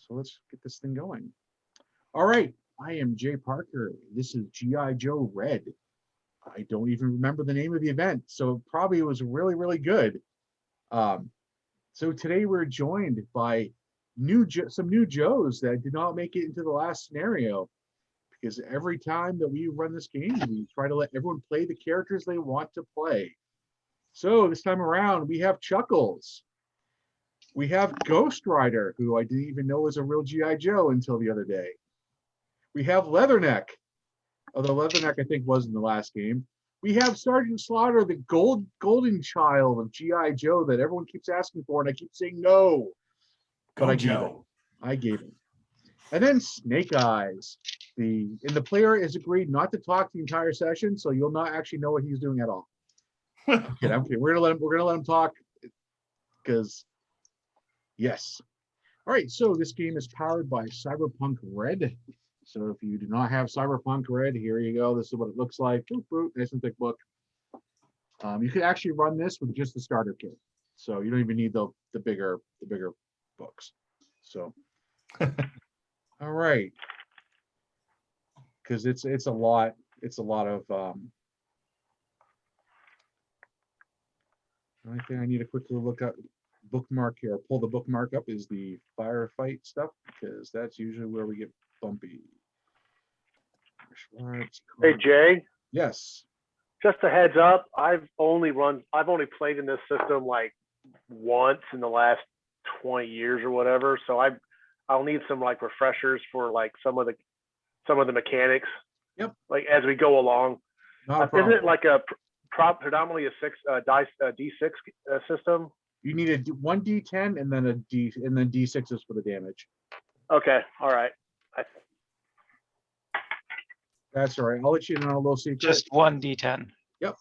So let's get this thing going. All right, I am Jay Parker. This is G.I. Joe Red. I don't even remember the name of the event, so probably it was really, really good. So today we're joined by some new Joes that did not make it into the last scenario, because every time that we run this game, we try to let everyone play the characters they want to play. So this time around, we have Chuckles. We have Ghost Rider, who I didn't even know was a real G.I. Joe until the other day. We have Leatherneck, although Leatherneck I think was in the last game. We have Sergeant Slaughter, the golden child of G.I. Joe that everyone keeps asking for, and I keep saying no. But I gave it. And then Snake Eyes. The player has agreed not to talk the entire session, so you'll not actually know what he's doing at all. I'm kidding. We're gonna let him talk because yes. All right, so this game is powered by Cyberpunk Red. So if you do not have Cyberpunk Red, here you go. This is what it looks like. Boop, boop, nice and thick book. You could actually run this with just the starter kit, so you don't even need the bigger books. So, all right, because it's a lot. It's a lot of. The only thing I need to quickly look up, bookmark here, pull the bookmark up is the firefight stuff, because that's usually where we get bumpy. Hey Jay. Yes. Just a heads up, I've only played in this system like once in the last 20 years or whatever. So I'll need some like refreshers for like some of the mechanics. Yep. Like as we go along. Isn't it like a predominantly a D6 system? You need a 1d10 and then a D and then D6s for the damage. Okay. All right. That's all right. I'll let you know a little secret. Just 1d10. Yep.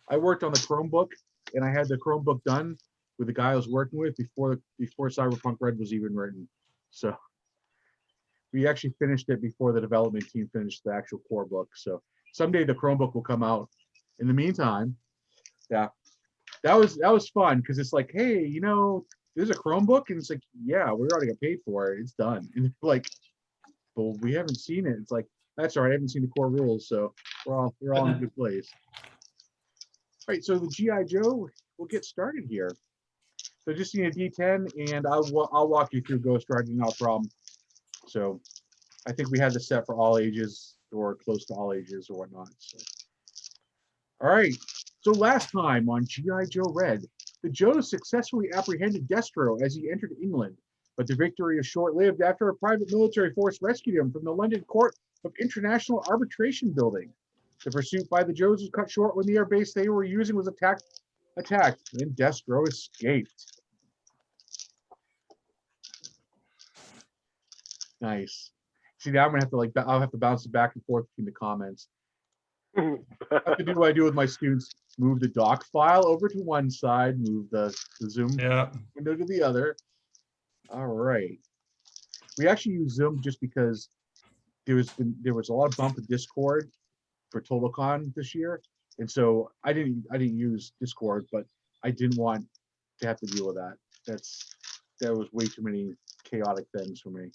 I worked on the Chromebook, and I had the Chromebook done with the guy I was working with before Cyberpunk Red was even written. So we actually finished it before the development team finished the actual core book. So someday the Chromebook will come out. In the meantime, yeah, that was fun because it's like, hey, you know, there's a Chromebook, and it's like, yeah, we already got paid for it. It's done. And like, but we haven't seen it. It's like, that's all right. I haven't seen the core rules, so we're all in a good place. All right, so the G.I. Joe, we'll get started here. So just need a D10, and I'll walk you through Ghost Rider, no problem. So I think we had this set for all ages or close to all ages or whatnot. So. All right, so last time on G.I. Joe Red, the Joes successfully apprehended Destro as he entered England, but the victory is short-lived after a private military force rescued him from the London Court of International Arbitration building. The pursuit by the Joes was cut short when the air base they were using was attacked, and Destro escaped. Nice. See, now I'm gonna have to I'll have to bounce it back and forth between the comments. I have to do what I do with my students: move the doc file over to one side, move the Zoom window to the other. All right. We actually use Zoom just because there was a lot of bump in Discord for TotalCon this year, and so I didn't use Discord, but I didn't want to have to deal with that. There was way too many chaotic things for me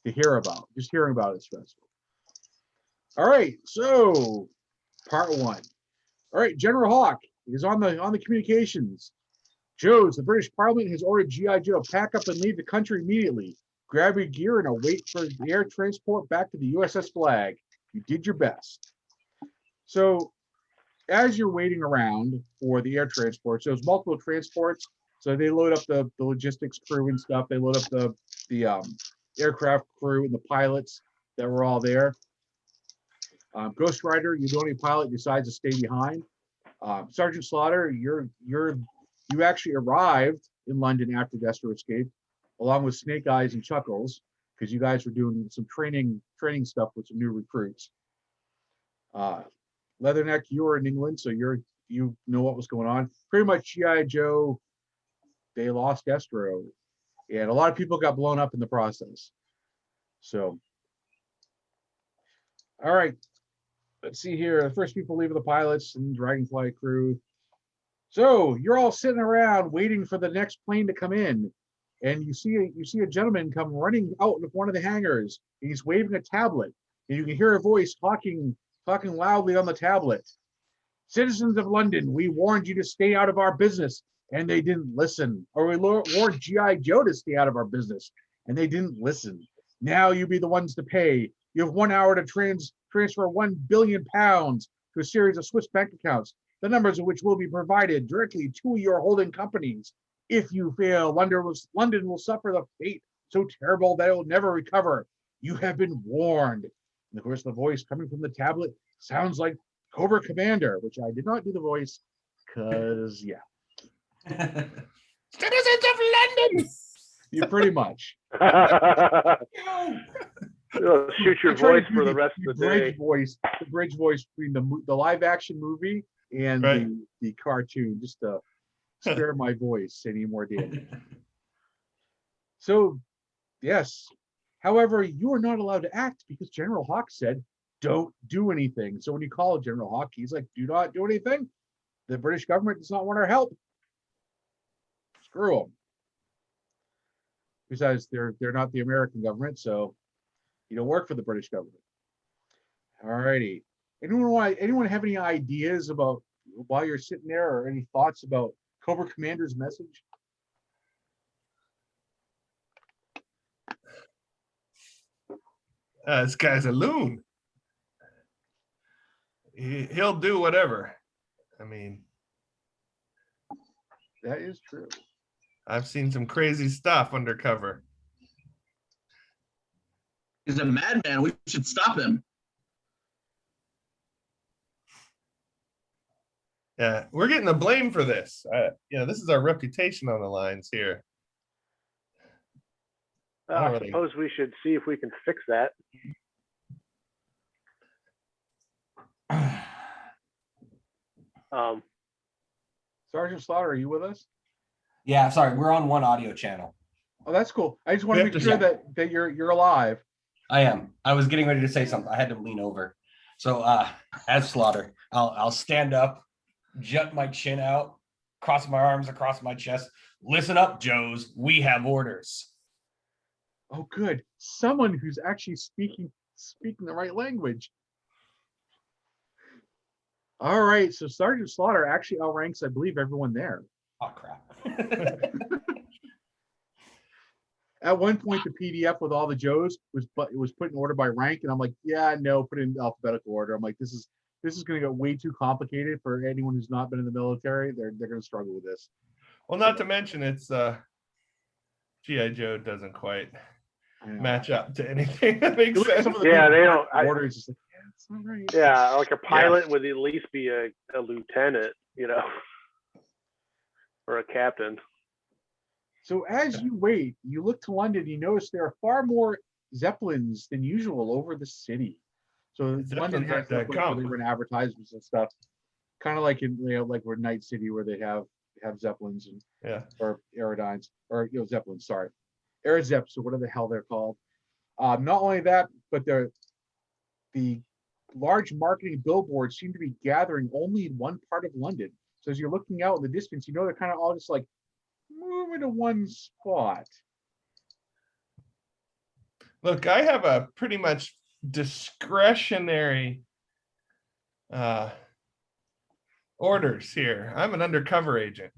to hear about. Just hearing about it's stressful. All right, so part one. All right, General Hawk is on the communications. Joes, the British Parliament has ordered G.I. Joe pack up and leave the country immediately. Grab your gear and await for the air transport back to the USS Flag. You did your best. So as you're waiting around for the air transport, so there's multiple transports. So they load up the logistics crew and stuff. They load up the aircraft crew and the pilots that were all there. Ghost Rider, you're the only pilot, decides to stay behind. Sergeant Slaughter, you actually arrived in London after Destro escaped, along with Snake Eyes and Chuckles, because you guys were doing some training stuff with some new recruits. Leatherneck, you were in England, so you know what was going on. Pretty much G.I. Joe, they lost Destro, and a lot of people got blown up in the process. So, all right, let's see here. The first people leaving the pilots and Dragonfly crew. So you're all sitting around waiting for the next plane to come in. and you see a gentleman come running out of one of the hangars, and he's waving a tablet, and you can hear a voice talking loudly on the tablet. Citizens of London, we warned you to stay out of our business, and they didn't listen. Or we warned G.I. Joe to stay out of our business, and they didn't listen. Now you be the ones to pay. You have 1 hour to transfer £1 billion to a series of Swiss bank accounts, the numbers of which will be provided directly to your holding companies. If you fail, London will suffer the fate so terrible that it will never recover. You have been warned. And of course, the voice coming from the tablet sounds like Cobra Commander, which I did not do the voice because, yeah. Citizens of London! You pretty much. Shoot your voice for the rest of the day. The bridge voice between the live action movie and the cartoon, just to spare my voice any more damage. So, yes. However, you are not allowed to act because General Hawk said, don't do anything. So when you call General Hawk, he's like, do not do anything. The British government does not want our help. Screw them. Besides, they're not the American government, so you don't work for the British government. All righty. Anyone have any ideas about while you're sitting there, or any thoughts about Cobra Commander's message? This guy's a loon. He'll do whatever. I mean, that is true. I've seen some crazy stuff undercover. He's a madman. We should stop him. Yeah, we're getting the blame for this. This is our reputation on the lines here. I suppose we should see if we can fix that. Sergeant Slaughter, are you with us? Yeah, sorry, we're on one audio channel. Oh, that's cool. I just want to make sure that you're alive. I am. I was getting ready to say something. I had to lean over. So as Slaughter, I'll stand up, jut my chin out, cross my arms across my chest. Listen up, Joes. We have orders. Oh, good. Someone who's actually speaking the right language. All right. So Sergeant Slaughter actually outranks, I believe, everyone there. Oh, crap. At one point, the PDF with all the Joes was put in order by rank, and I'm like, yeah, no, put it in alphabetical order. I'm like, this is going to get way too complicated for anyone who's not been in the military. They're going to struggle with this. Well, not to mention it's G.I. Joe doesn't quite match up to anything that makes sense. Yeah, they don't. Orders just like, yeah, it's not right. Yeah, like a pilot would at least be a lieutenant, or a captain. So as you wait, you look to London, you notice there are far more Zeppelins than usual over the city. So London has they run advertisements and stuff, kind of like in like where Night City, where they have Zeppelins and or Aerodynes or Zeppelins, sorry, Aerozeps or whatever the hell they're called. Not only that, but the large marketing billboards seem to be gathering only in one part of London. So as you're looking out in the distance, they're kind of all just like moving to one spot. Look, I have a pretty much discretionary orders here. I'm an undercover agent.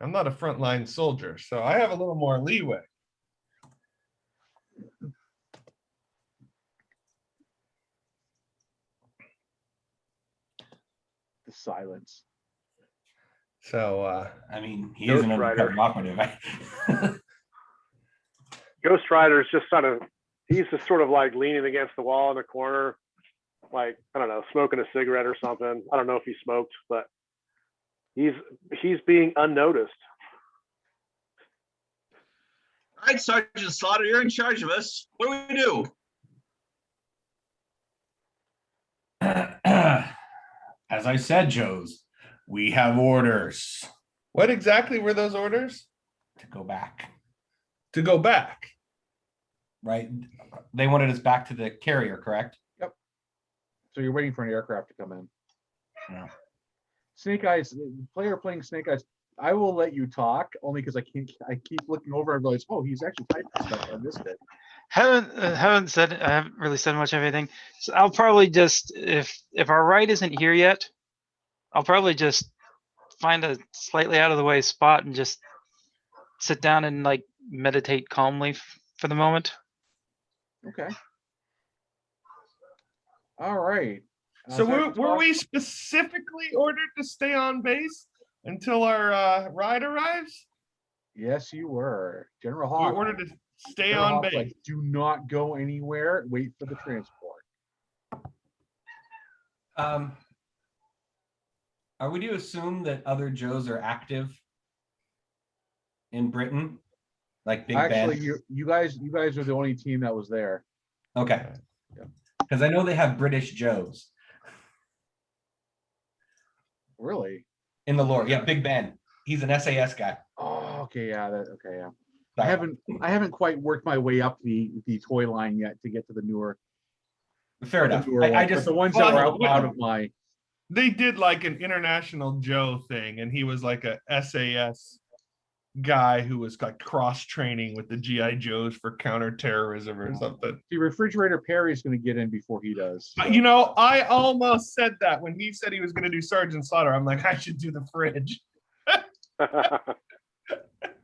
I'm not a frontline soldier, so I have a little more leeway. The silence. So, I mean, he is an undercover operative. Ghost Rider's just he's just sort of like leaning against the wall in the corner, like, I don't know, smoking a cigarette or something. I don't know if he smoked, but he's being unnoticed. All right, Sergeant Slaughter, you're in charge of us. What do we do? As I said, Joes, we have orders. What exactly were those orders? To go back. To go back. Right. They wanted us back to the carrier, correct? Yep. So you're waiting for an aircraft to come in. Yeah. Snake Eyes, the player playing Snake Eyes. I will let you talk only because I keep looking over and realize, oh, he's actually typing stuff. I missed it. I haven't really said much of anything. So I'll probably just, if our ride isn't here yet, I'll probably just find a slightly out of the way spot and just sit down and like meditate calmly for the moment. Okay. All right. So were we specifically ordered to stay on base until our ride arrives? Yes, you were. General We Hawk. were ordered to stay General on Hawk, base. like, do not go anywhere. Wait for the transport. Are we to assume that other Joes are active in Britain, like Big Actually, Ben? you guys are the only team that was there. Okay, Yeah. because I know they have British Joes Really? in the lore. Yeah, Big Ben. He's an SAS guy. Oh, okay, yeah. Okay, yeah. Sorry. I haven't quite worked my way up the toy line yet to get to the newer. Fair enough. Newer I ones, just but the ones well, that were out of my. They did like an international Joe thing, and he was like a SAS guy who was like cross training with the GI Joes for counterterrorism or something. The refrigerator Perry's going to get in before he does. So. You know, I almost said that when he said he was going to do Sergeant Slaughter. I'm like, I should do the fridge.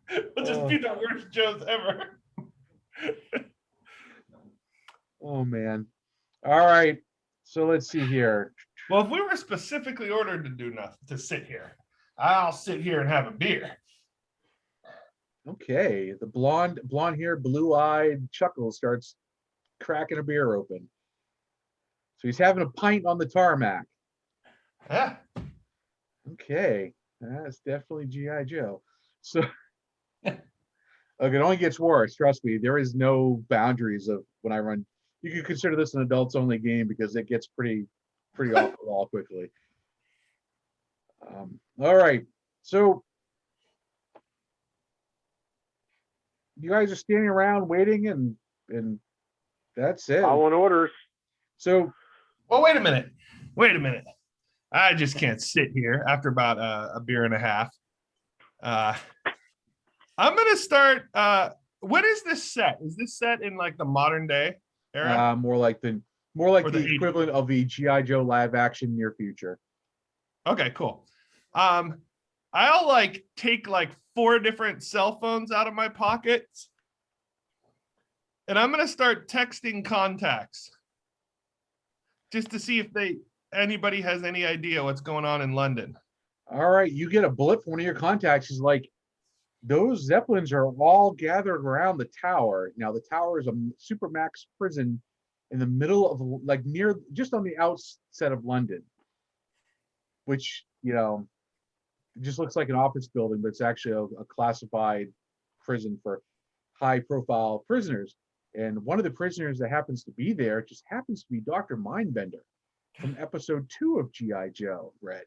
It'll just be the worst Joes ever. Oh man. All right. So let's see here. Well, if we were specifically ordered to do nothing, to sit here, I'll sit here and have a beer. Okay. The blonde hair, blue-eyed Chuckles starts cracking a beer open. So he's having a pint on the tarmac. Yeah. Okay. That's definitely G.I. Joe. So okay, it only gets worse. Trust me. There is no boundaries of when I run. You can consider this an adults only game because it gets pretty off the wall quickly. All right. So you guys are standing around waiting and that's it. Following orders. So Well, wait a minute. I just can't sit here after about a beer and a half. I'm gonna start. What is this set? Is this set in like the modern day era? more like the Or the equivalent of the G.I. Joe live action near future. Okay, cool. I'll like take like 4 different cell phones out of my pockets, and I'm gonna start texting contacts just to see if anybody has any idea what's going on in London. All right, you get a bullet from one of your contacts. Is like, those Zeppelins are all gathered around the tower. Now the tower is a supermax prison in the middle of like near just on the outset of London, which it just looks like an office building, but it's actually a classified prison for high profile prisoners. And one of the prisoners that happens to be there just happens to be Dr. Mindbender from episode 2 of G.I. Joe Red,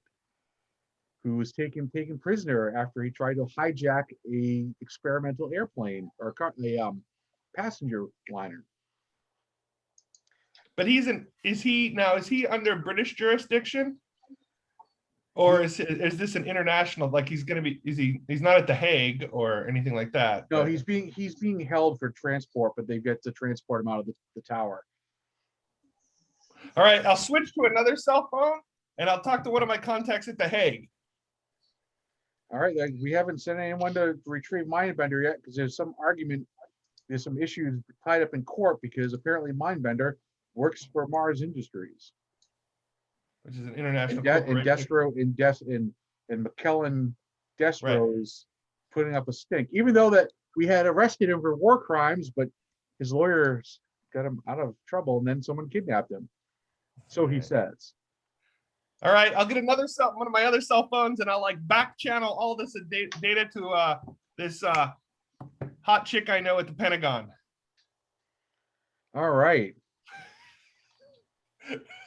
who was taken prisoner after he tried to hijack a experimental airplane or a passenger liner. But is he under British jurisdiction? Or is this an international, like he's not at The Hague or anything like that? No, but... he's being held for transport, but they get to transport him out of the tower. All right, I'll switch to another cell phone and I'll talk to one of my contacts at The Hague. All right, we haven't sent anyone to retrieve Mindbender yet because there's some issues tied up in court because apparently Mindbender works for Mars Industries, which is an international and Destro and McKellen Destro is putting up a stink, even though that we had arrested him for war crimes, but his lawyers got him out of trouble and then someone kidnapped him. So he says. All right, I'll get one of my other cell phones and I'll like back channel all this data to this hot chick I know at the Pentagon. All right.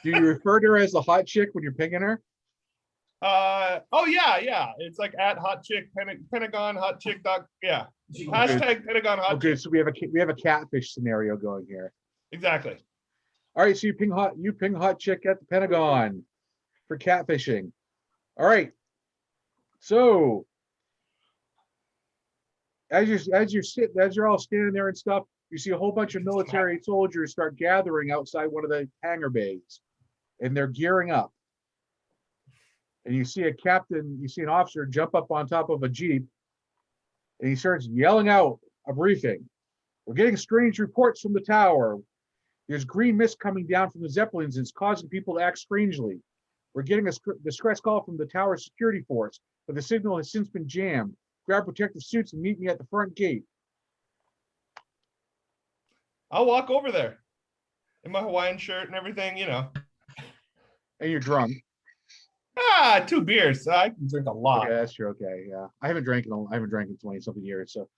Do you refer to her as the hot chick when you're pinging her? Oh yeah. It's like at hot chick Pentagon hot chick doc. Yeah. Hashtag Pentagon hot chick. Okay, so we have a catfish scenario going here. Exactly. All right, so you ping hot chick at the Pentagon for catfishing. All right. So as you're all standing there and stuff, you see a whole bunch of military soldiers start gathering outside one of the hangar bays, and they're gearing up. And you see an officer jump up on top of a Jeep, and he starts yelling out a briefing. We're getting strange reports from the tower. There's green mist coming down from the Zeppelins, and it's causing people to act strangely. We're getting a distress call from the tower security force, but the signal has since been jammed. Grab protective suits and meet me at the front gate. I'll walk over there in my Hawaiian shirt and everything, you know. And you're drunk. 2 beers. I can drink a lot. Okay, that's true. Okay, yeah. I haven't drank in 20-something years, so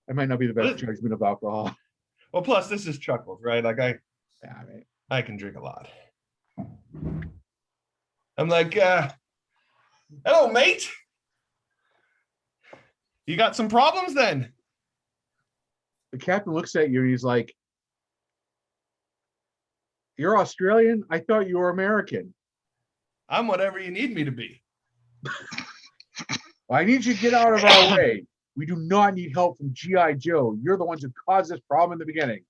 I might not be the best judgment of alcohol. Well, plus this is Chuckles, right? Like Yeah, mate. I can drink a lot. I'm like, hello, mate. You got some problems then? The captain looks at you and he's like, "You're Australian? I thought you were American." I'm whatever you need me to be. I need you to get out of our way. We do not need help from G.I. Joe. You're the ones who caused this problem in the beginning.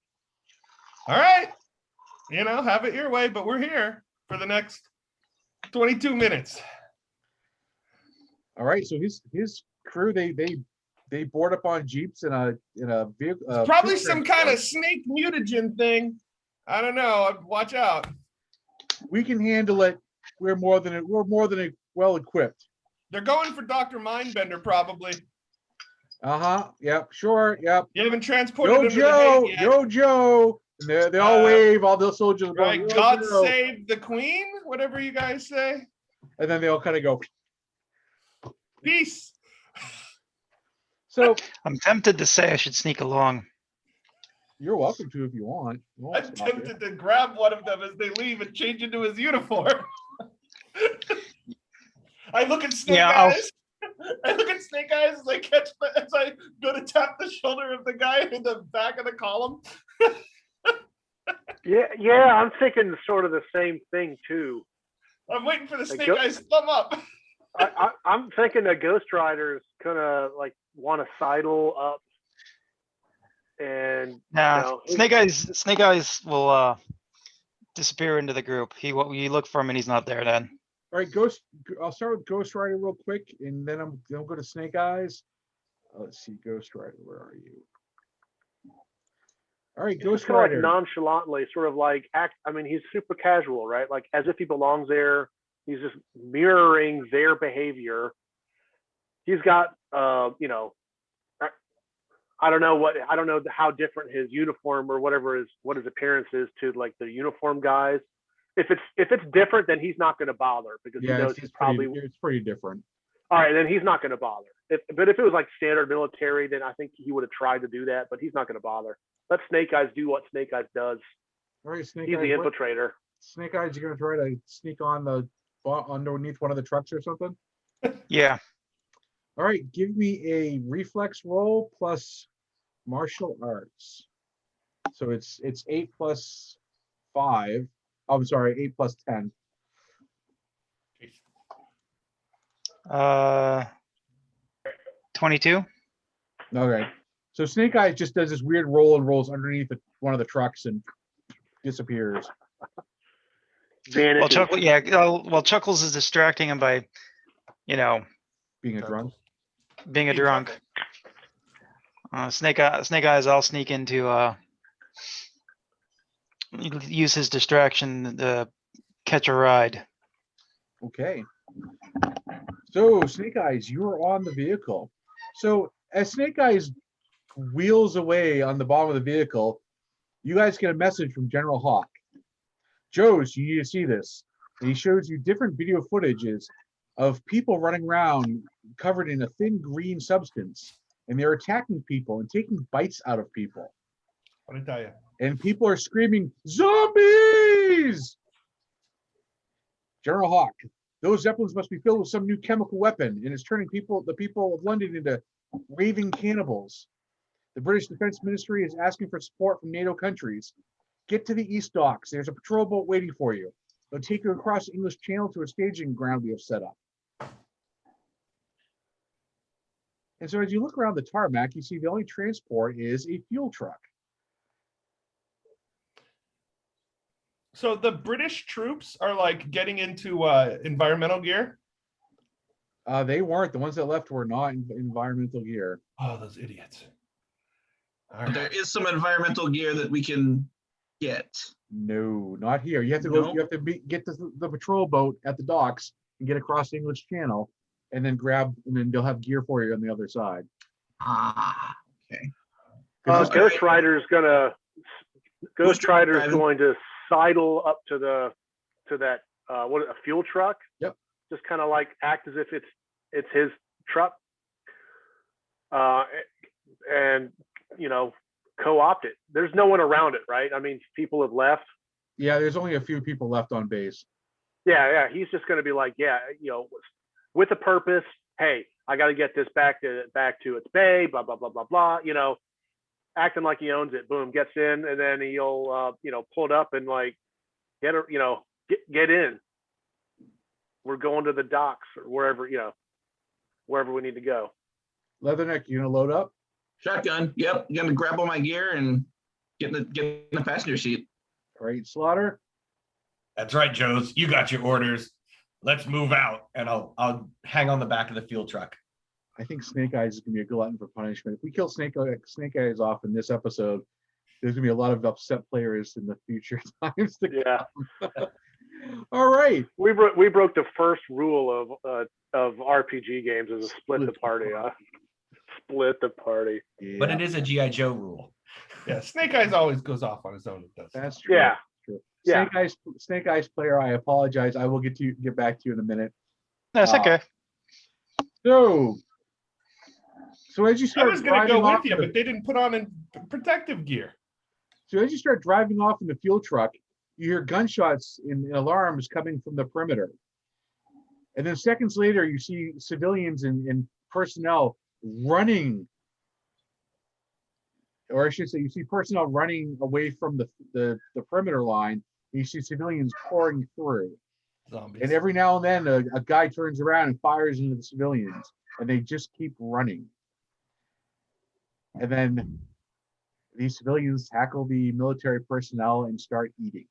All right. You know, have it your way, but we're here for the next 22 minutes. All right. So his crew, they board up on Jeeps in a vehicle. Probably some kind of snake mutagen thing. I don't know. Watch out. We can handle it. We're more than well equipped. They're going for Dr. Mindbender, probably. Yep. Sure. Yep. You haven't transported him to the Joe. Hague yet. Yo, Joe. And they all wave. All the soldiers. Right. Going, God Joe. save the Queen. Whatever you guys say. And then they all kind of go. Peace. So I'm tempted to say I should sneak along. you're welcome to if you want. We won't I'm stop you. tempted to grab one of them as they leave and change into his uniform. I look at Snake Eyes. I look at Snake Eyes as I go to tap the shoulder of the guy in the back of the column. Yeah, I'm thinking sort of the same thing too. I'm waiting for the Snake Eyes thumb up. I'm thinking the Ghost Rider's gonna like want to sidle up, and Snake Eyes will disappear into the group. You look for him and he's not there then. All right, I'll start with Ghost Rider real quick, and then I'll go to Snake Eyes. Let's see, Ghost Rider, where are you? All right, Ghost Rider. Like nonchalantly, sort of like act. I mean, he's super casual, right? Like as if he belongs there. He's just mirroring their behavior. He's got, I don't know how different his uniform or what his appearance is to like the uniform guys. If it's different, then he's not going to bother because he knows it's pretty different. All right, then he's not going to bother. But if it was like standard military, then I think he would have tried to do that, but he's not going to bother. Let Snake Eyes do what Snake Eyes does. All right, Snake He's Eyes, the infiltrator. Snake Eyes, you're going to try to sneak on underneath one of the trucks or something? Yeah. All right, give me a reflex roll plus martial arts. So it's 8 plus 5. Oh, I'm sorry, 8 plus 10. 22. Okay. So Snake Eyes just does this weird roll and rolls underneath one of the trucks and disappears. Vanity. Chuckles is distracting him by, Being a drunk. being a drunk. Snake Eyes, I'll sneak into use his distraction to catch a ride. Okay. So Snake Eyes, you are on the vehicle. So as Snake Eyes wheels away on the bottom of the vehicle, you guys get a message from General Hawk. Joes, you need to see this. And he shows you different video footages of people running around covered in a thin green substance, and they're attacking people and taking bites out of people. What did I tell you? And people are screaming, "Zombies!" General Hawk, those Zeppelins must be filled with some new chemical weapon, and it's turning the people of London into raving cannibals. The British Defense Ministry is asking for support from NATO countries. Get to the East Docks. There's a patrol boat waiting for you. They'll take you across the English Channel to a staging ground we have set up. And so as you look around the tarmac, you see the only transport is a fuel truck. So the British troops are like getting into environmental gear. They weren't. The ones that left were not in environmental gear. Oh, those idiots. All But there right. is some environmental gear that we can get. No, not here. You have to go. No? You have to get the patrol boat at the docks and get across the English Channel, and then they'll have gear for you on the other side. Ah, okay. Because Ghost Rider's going to sidle up to that a fuel truck. Yep. Just kind of like act as if it's his truck, and co-opt it. There's no one around it, right? I mean, people have left. yeah, there's only a few people left on base. Yeah. He's just going to be like, with a purpose. Hey, I got to get this back to its bay. Blah blah blah blah blah. Acting like he owns it. Boom, gets in, and then he'll pull it up and like get in. We're going to the docks or wherever we need to go. Leatherneck, you gonna load up? Shotgun. Yep. I'm gonna grab all my gear and get in the passenger seat. All right, Slaughter. That's right, Joes. You got your orders. Let's move out, and I'll hang on the back of the fuel truck. I think Snake Eyes is gonna be a glutton for punishment. If we kill Snake Eyes off in this episode, there's gonna be a lot of upset players in the future times to come. Yeah. All right. We broke the first rule of RPG games is a split the party. Split the party. Yeah, But it is a GI Joe rule. Yeah, Snake Eyes always goes off on his own. It does. that's true. Yeah. True. Yeah. Snake Eyes player, I apologize. I will get back to you in a minute. That's okay. So as you I start was gonna driving go off with you, the- but they didn't put on protective gear. So as you start driving off in the fuel truck, you hear gunshots and alarms coming from the perimeter. And then seconds later, you see civilians and personnel running, or I should say, you see personnel running away from the perimeter line. And you see civilians pouring through. Zombies. And every now and then, a guy turns around and fires into the civilians, and they just keep running. And then these civilians tackle the military personnel and start eating.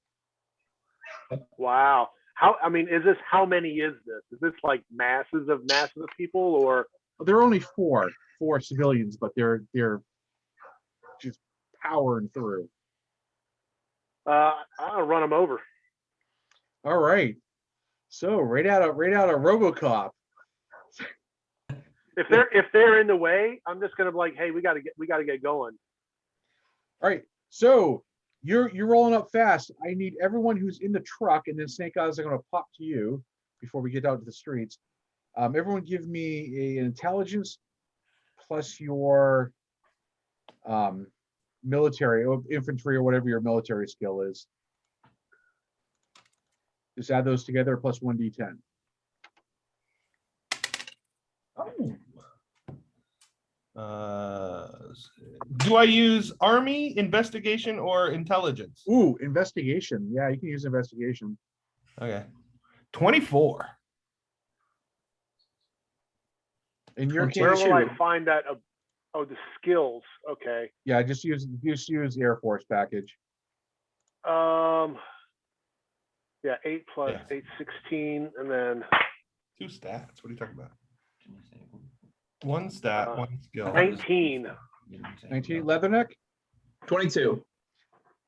Wow. How many is this? Is this like masses of people, or There are only four civilians, but they're just powering through. I'll run them over. All right. So right out of RoboCop. If they're in the way, I'm just gonna be like, hey, we gotta get going. All right. So you're rolling up fast. I need everyone who's in the truck, and then Snake Eyes are going to pop to you before we get out to the streets. Everyone give me an intelligence plus your military or infantry or whatever your military skill is. Just add those together plus 1d10. Do I use army, investigation, or intelligence? Ooh, investigation. Yeah, you can use investigation. Okay. 24. In your Where case, will I find that? Oh, the skills. Okay. yeah, just use Air Force package. Yeah, 8 plus Yeah. 8, 16, and then 2 stats. What are you talking about? 1 stat, 1 skill. 19. 19 Leatherneck. 22.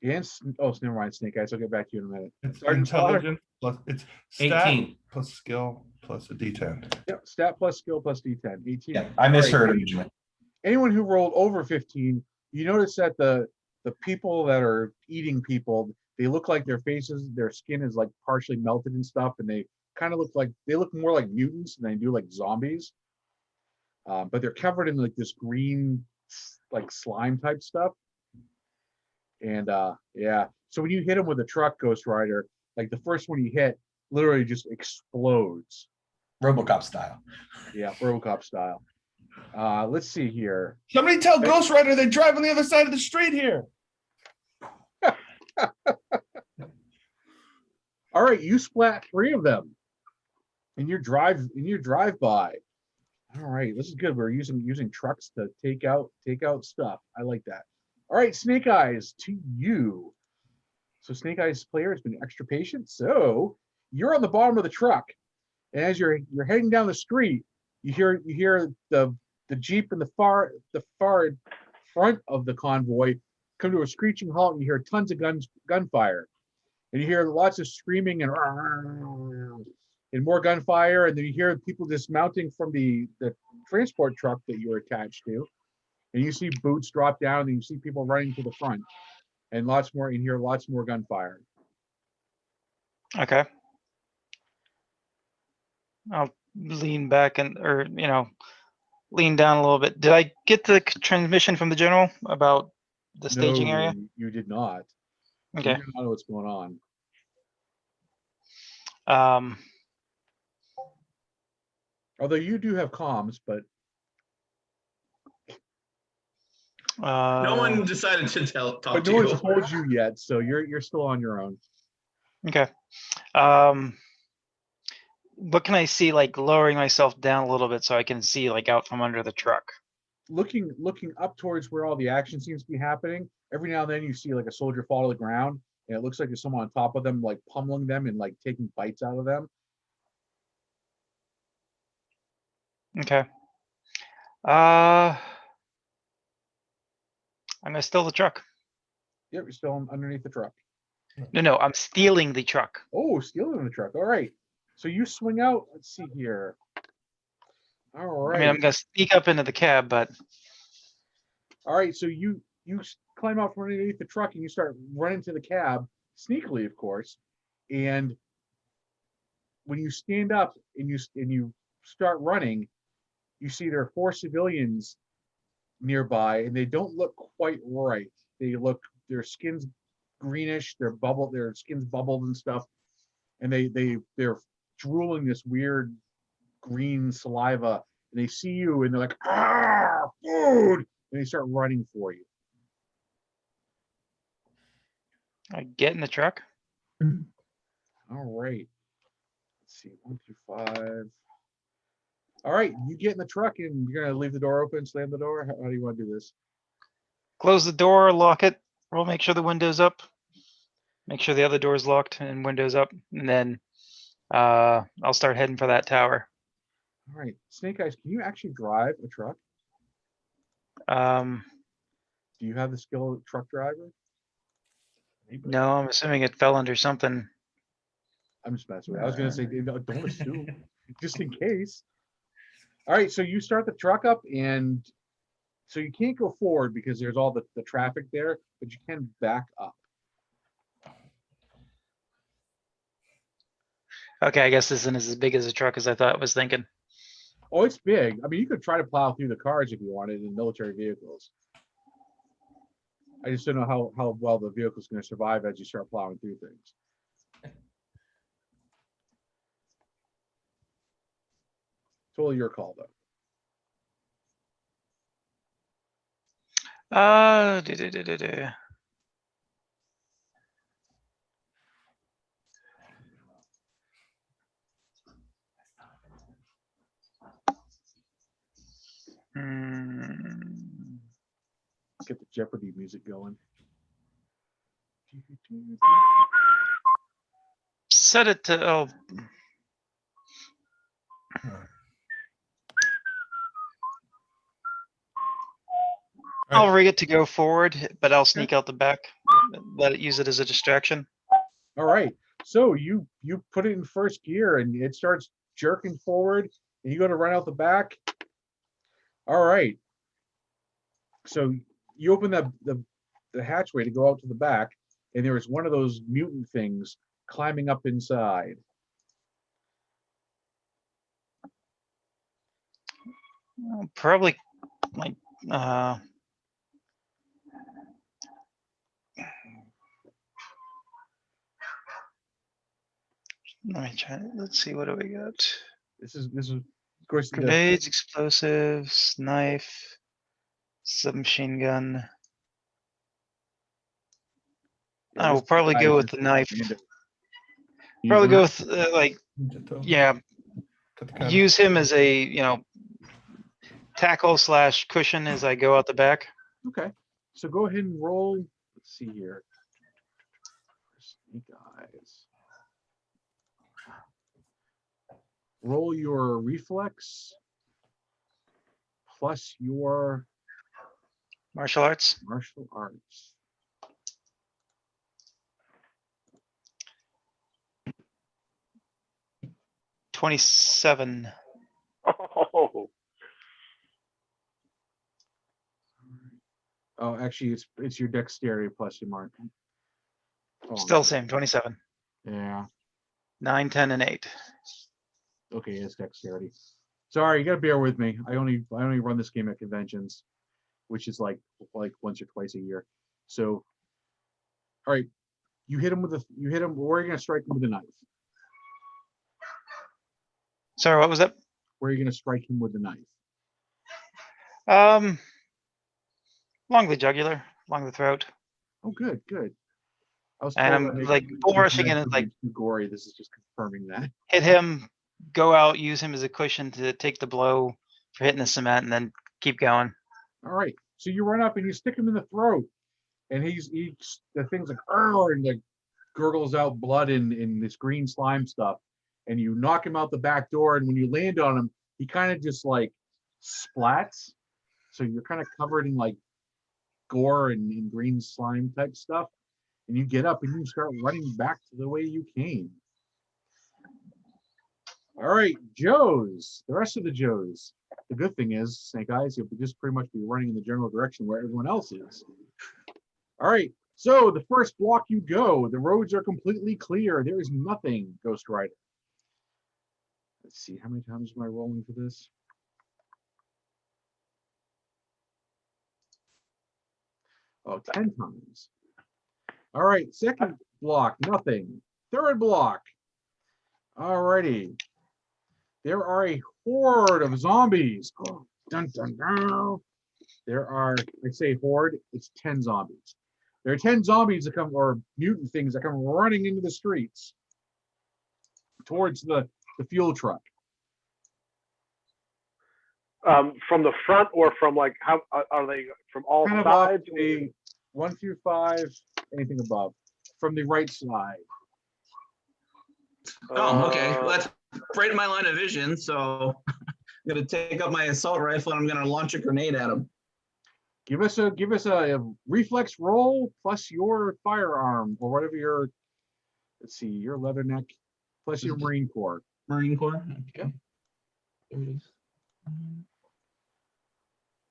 Yes. Oh, never mind. Snake Eyes. I'll get back to you in a minute. It's Sergeant Slaughter? intelligence plus it's stat 18. plus skill plus a d10. Yep. Stat plus skill plus D10. 18. Yeah, I misheard All right. originally. Anyone who rolled over 15, you notice that the people that are eating people, they look like their skin is like partially melted and stuff, and they kind of look more like mutants than they do like zombies. But they're covered in like this green, like slime type stuff. And yeah, so when you hit them with a truck, Ghost Rider, like the first one you hit literally just explodes. RoboCop style. Yeah, RoboCop style. Let's see here. Somebody tell Ghost Rider they drive on the other side of the street here. All right, you splat 3 of them in your drive by. All right, this is good. We're using trucks to take out stuff. I like that. All right, Snake Eyes, to you. So Snake Eyes player has been extra patient. So you're on the bottom of the truck, and as you're heading down the street, you hear the Jeep in the far front of the convoy come to a screeching halt, and you hear tons of gunfire, and you hear lots of screaming and more gunfire, and then you hear people dismounting from the transport truck that you were attached to, and you see boots drop down, and you see people running to the front, and lots more. You hear lots more gunfire. Okay. I'll lean back or lean down a little bit. Did I get the transmission from the general about the staging area? You did not. Okay. You do not know what's going on. Although you do have comms, but No one decided to talk but to no you. one's told you yet, so you're still on your own. Okay. What can I see, like lowering myself down a little bit so I can see like out from under the truck? Looking up towards where all the action seems to be happening. Every now and then you see like a soldier fall to the ground, and it looks like there's someone on top of them, like pummeling them and like taking bites out of them. Okay. I'm gonna steal the truck. Yep, you're still underneath the truck. No, I'm stealing the truck. Oh, stealing the truck. All right. So you swing out. Let's see here. All right. I mean, I'm gonna sneak up into the cab, but All right. So you climb out from underneath the truck and you start running to the cab, sneakily, of course. And when you stand up and you start running, you see there are 4 civilians nearby, and they don't look quite right. Their skin's greenish, their skin's bubbled and stuff, and they're drooling this weird green saliva, and they see you and they're like, ah, food, and they start running for you. I get in the truck. All right. Let's see, 1 through 5. All right, you get in the truck and you're gonna leave the door open, slam the door. How do you want to do this? Close the door, lock it. We'll make sure the window's up. Make sure the other door's locked and window's up, and then I'll start heading for that tower. All right, Snake Eyes, can you actually drive a truck? Do you have the skill of truck driver? Anybody? No, I'm assuming it fell under something. I'm just messing with you. I was gonna say, don't assume, just in case. All right, so you start the truck up, and so you can't go forward because there's all the traffic there, but you can back up. Okay, I guess this isn't as big as a truck as I thought I was thinking. Oh, it's big. I mean, you could try to plow through the cars if you wanted in military vehicles. I just don't know how well the vehicle's going to survive as you start plowing through things. Totally your call, though. Get the Jeopardy music going. Set it to I'll rig it to go forward, but I'll sneak out the back. Let it use it as a distraction. All right. So you put it in first gear and it starts jerking forward, and you go to run out the back. All right. So you open the hatchway to go out to the back, and there was one of those mutant things climbing up inside. Probably like let me try. Let's see, what do we got? This is of course Grenades, explosives, knife, submachine gun. I will probably go with the knife. Probably go with use him as a tackle / cushion as I go out the back. Okay, so go ahead and roll. Let's see here. Snake eyes. Roll your reflex plus your Martial arts. martial arts. $27. Oh, Oh, actually, it's your dexterity plus your mark. Oh, Still same, 27. yeah. 9, 10, and 8. Okay, it's dexterity. Sorry, you gotta bear with me. I only run this game at conventions, which is like once or twice a year. So, all right, you hit him. Where are you gonna strike him with a knife? Sorry, what was that? Where are you gonna strike him with the knife? Along the jugular, along the throat. Oh, good, good. I was And told that I'm maybe like you bull did rushing that in, to like be too gory. This is just confirming that. hit him, go out, use him as a cushion to take the blow for hitting the cement, and then keep going. All right, so you run up and you stick him in the throat, and the thing's like and like gurgles out blood in this green slime stuff, and you knock him out the back door, and when you land on him, he kind of just like splats. So you're kind of covered in like gore and green slime type stuff, and you get up and you start running back to the way you came. All right, Joes, the rest of the Joes. The good thing is, Snake Eyes, you'll just pretty much be running in the general direction where everyone else is. All right, so the first block you go, the roads are completely clear. There is nothing, Ghost Rider. Let's see, how many times am I rolling for this? Oh, 10 times. All right, second block, nothing. Third block. All righty. There are a horde of zombies. Oh, dun, dun, dun. There are, I say horde, it's 10 zombies. There are 10 zombies that come, or mutant things that come running into the streets towards the fuel truck. from the front or from like how are they from all Kind of off sides? the 1 through 5, anything above, from the right side. Oh, okay. Well, that's right in my line of vision. So I'm gonna take up my assault rifle and I'm gonna launch a grenade at him. Give us a reflex roll plus your firearm or whatever your, let's see, your leatherneck plus your Marine Corps. Marine Corps. Okay. There it is.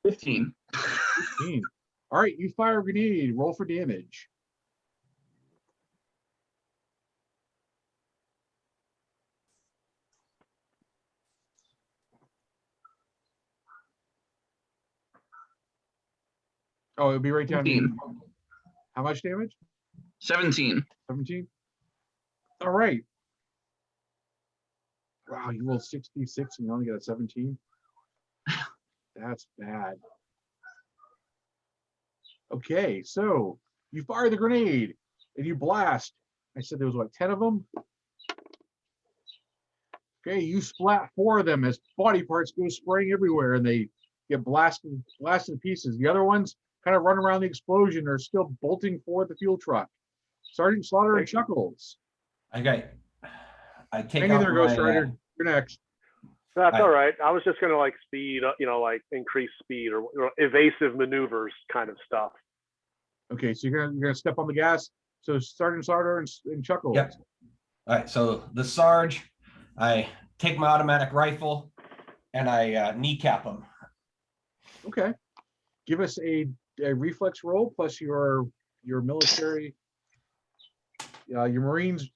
15. 15. All right, you fire a grenade. Roll for damage. Oh, it'll be right down. 17. How much damage? 17. 17. All right. Wow, you rolled 66 and you only got a 17. That's bad. Okay, so you fire the grenade and you blast. I said there was what, 10 of them? Okay, you splat 4 of them as body parts go spraying everywhere and they get blasted to pieces. The other ones kind of run around the explosion or still bolting for the fuel truck. Sergeant Slaughter and Chuckles. Okay. I take Hang in out there, Ghost my, Rider. You're next. That's Right. all right. I was just gonna like speed, like increase speed or evasive maneuvers kind of stuff. Okay, so you're gonna step on the gas. So Sergeant Slaughter and Chuckles. Yep. All right. So the Sarge, I take my automatic rifle and I kneecap him. Okay. Give us a reflex roll plus your military, your Marines.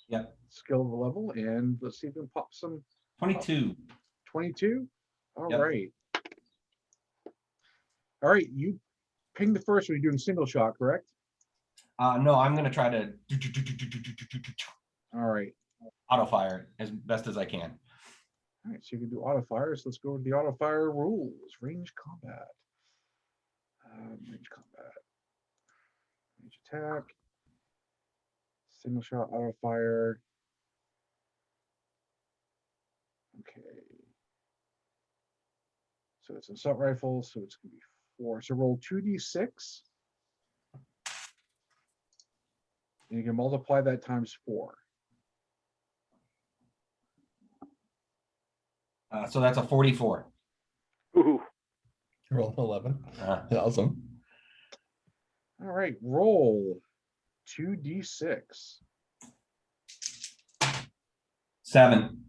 Yep. Skill level, and let's see if we can pop some 22. 22. All Yep. right. All right, you ping the first one. You're doing single shot, correct? No, I'm gonna try to All right. auto fire as best as I can. All right, so you can do auto fire. So let's go with the auto fire rules. Range combat. Range combat. Range attack. Single shot auto fire. Okay. So it's an assault rifle, so it's gonna be 4. So roll 2d6. And you can multiply that times 4. So that's a 44. Ooh. Roll 11. Awesome. All right, roll 2d6. 7.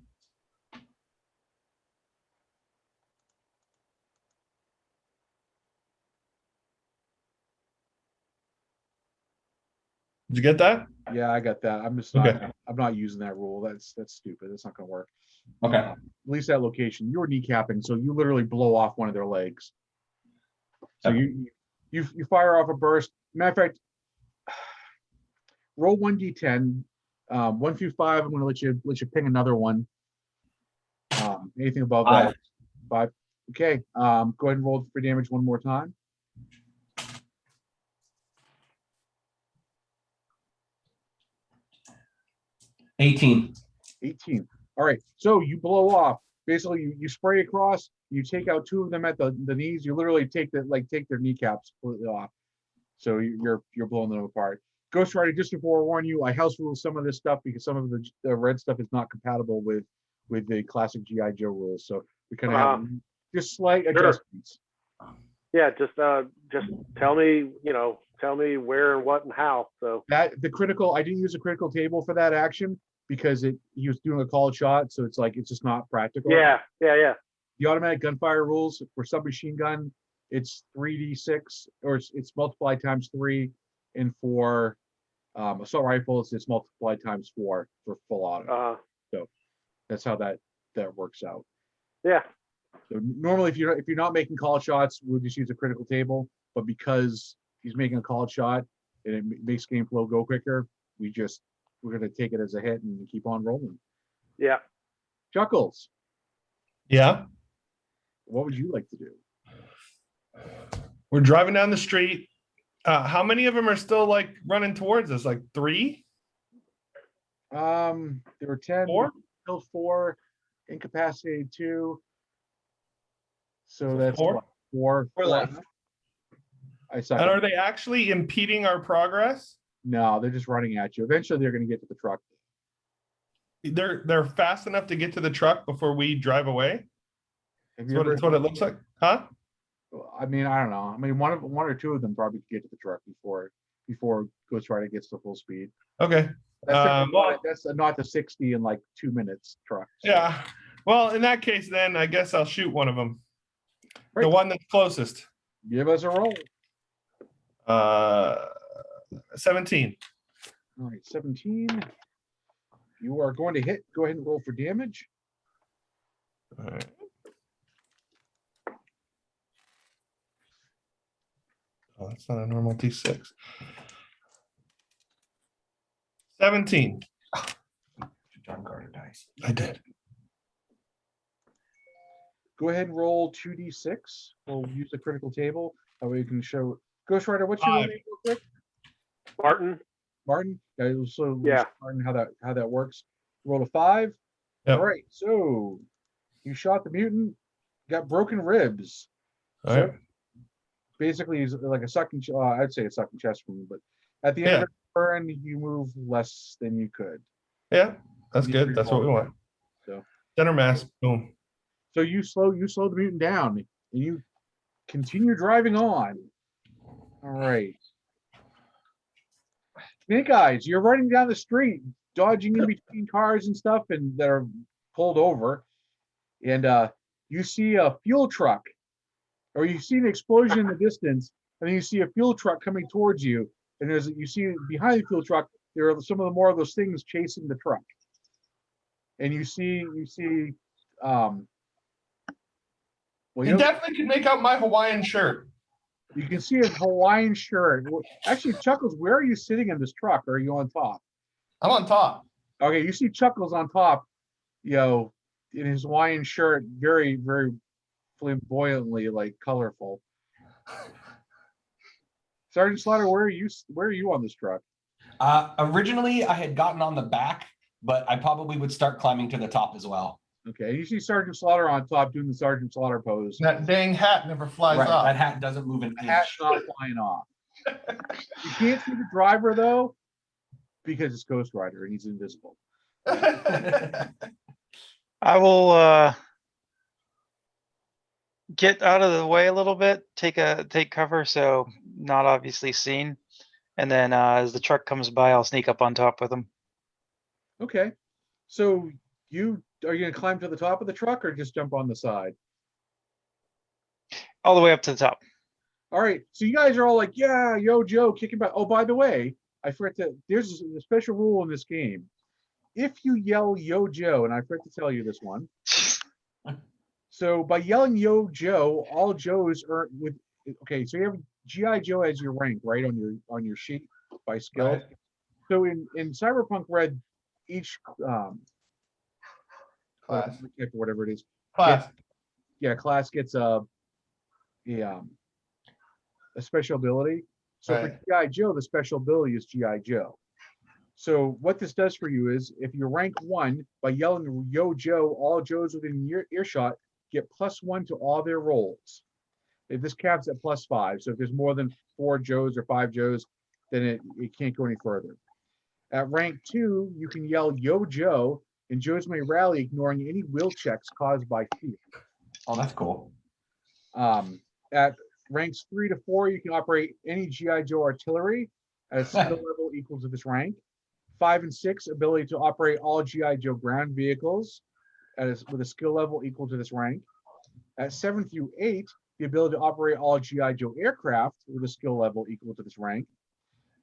Did you get that? Yeah, I got that. I'm just Okay. not. I'm not using that rule. That's stupid. That's not gonna work. Okay. At least that location. You're kneecapping, so you literally blow off one of their legs. So Okay. you fire off a burst. Matter of fact, roll 1d10. 1 through 5. I'm gonna let you ping another one. Anything above that? 5. Okay. Go ahead and roll for damage one more time. 18. 18. All right. So you blow off. Basically, you spray across. You take out 2 of them at the knees. You literally take their kneecaps completely off. So you're blowing them apart. Ghost Rider, just to forewarn you, I house rule some of this stuff because some of the red stuff is not compatible with the classic GI Joe rules. So we kind of have just slight adjustments. Yeah, just tell me, tell me where and what and how. So That the critical, I didn't use a critical table for that action because he was doing a called shot, so it's just not practical. yeah. The automatic gunfire rules for submachine gun, it's 3d6 or it's multiplied times 3, and for assault rifles, it's multiplied times 4 for full auto. So that's how that works out. Yeah. So normally, if you're not making call shots, we'll just use a critical table. But because he's making a called shot and it makes game flow go quicker, we're gonna take it as a hit and keep on rolling. Yeah. Chuckles, Yeah. what would you like to do? We're driving down the street. How many of them are still like running towards us? Like 3? There were 10. 4? Killed 4, incapacitated 2. So So that's 4? what, 4 left. I suck. And are they actually impeding our progress? No, they're just running at you. Eventually, they're going to get to the truck. They're fast enough to get to the truck before we drive away. Have That's you ever? what it looks like, huh? I mean, I don't know. I mean, one or two of them probably could get to the truck before Ghost Rider gets to full speed. Okay. That's Well, that's not the 60 in like 2 minutes truck. So. yeah. Well, in that case, then I guess I'll shoot one of them. Right. The one that's closest. Give us a roll. 17. All right, 17. You are going to hit. Go ahead and roll for damage. All right. Oh, that's not a normal D6. 17. John Carter dice. I did. Go ahead and roll 2d6. We'll use the critical table. That way you can show. Ghost Rider, what's your 5. name real quick? Martin. Martin. So Yeah. Martin, how that works. Roll a 5. Yep. All right. So you shot the mutant. Got broken ribs. All So right. basically, he's like a sucking. I'd say a sucking chest wound, but at the end Yeah. of the turn, you move less than you could. Yeah, that's You good. That's what we want. So. Center mass. Boom. So you slow the mutant down, and you continue driving on. All right. Snake Eyes, you're running down the street, dodging in between cars and stuff, and that are pulled over, and you see a fuel truck, or you see an explosion in the distance, and then you see a fuel truck coming towards you, and you see behind the fuel truck there are some of the more of those things chasing the truck, and you see well, You definitely can make out my Hawaiian shirt. you can see his Hawaiian shirt. Well, actually, Chuckles, where are you sitting in this truck? Or are you on top? I'm on top. Okay, you see Chuckles on top, in his Hawaiian shirt, very, very flamboyantly, like colorful. Sergeant Slaughter, where are you on this truck? Originally, I had gotten on the back, but I probably would start climbing to the top as well. Okay, you see Sergeant Slaughter on top doing the Sergeant Slaughter pose. That dang hat never flies Right, off. that hat doesn't move an The hat's inch. not flying off. You can't see the driver though, because it's Ghost Rider and he's invisible. I will get out of the way a little bit, take cover, so not obviously seen. And then as the truck comes by, I'll sneak up on top with him. Okay, so are you gonna climb to the top of the truck or just jump on the side? All the way up to the top. All right, so you guys are all like, yeah, yo, Joe, kicking back. Oh, by the way, I forgot to, there's a special rule in this game. If you yell, yo, Joe, and I forgot to tell you this one. So by yelling, yo, Joe, all Joes are with, okay, so you have G.I. Joe as your rank, right, on your sheet by skill. Right. So in Cyberpunk Red, each Class. whatever it is, Class. class gets a special ability. So Right. for G.I. Joe, the special ability is G.I. Joe. So what this does for you is if you rank 1 by yelling yo Joe, all Joes within earshot get +1 to all their rolls. If this caps at +5. So if there's more than 4 Joes or 5 Joes, then it can't go any further. At rank 2, you can yell yo Joe, and Joes may rally, ignoring any will checks caused by fear. Oh, that's cool. At ranks 3 to 4, you can operate any G.I. Joe artillery at a skill level equal to this rank. 5 and 6, ability to operate all G.I. Joe ground vehicles with a skill level equal to this rank. At 7 through 8, the ability to operate all G.I. Joe aircraft with a skill level equal to this rank.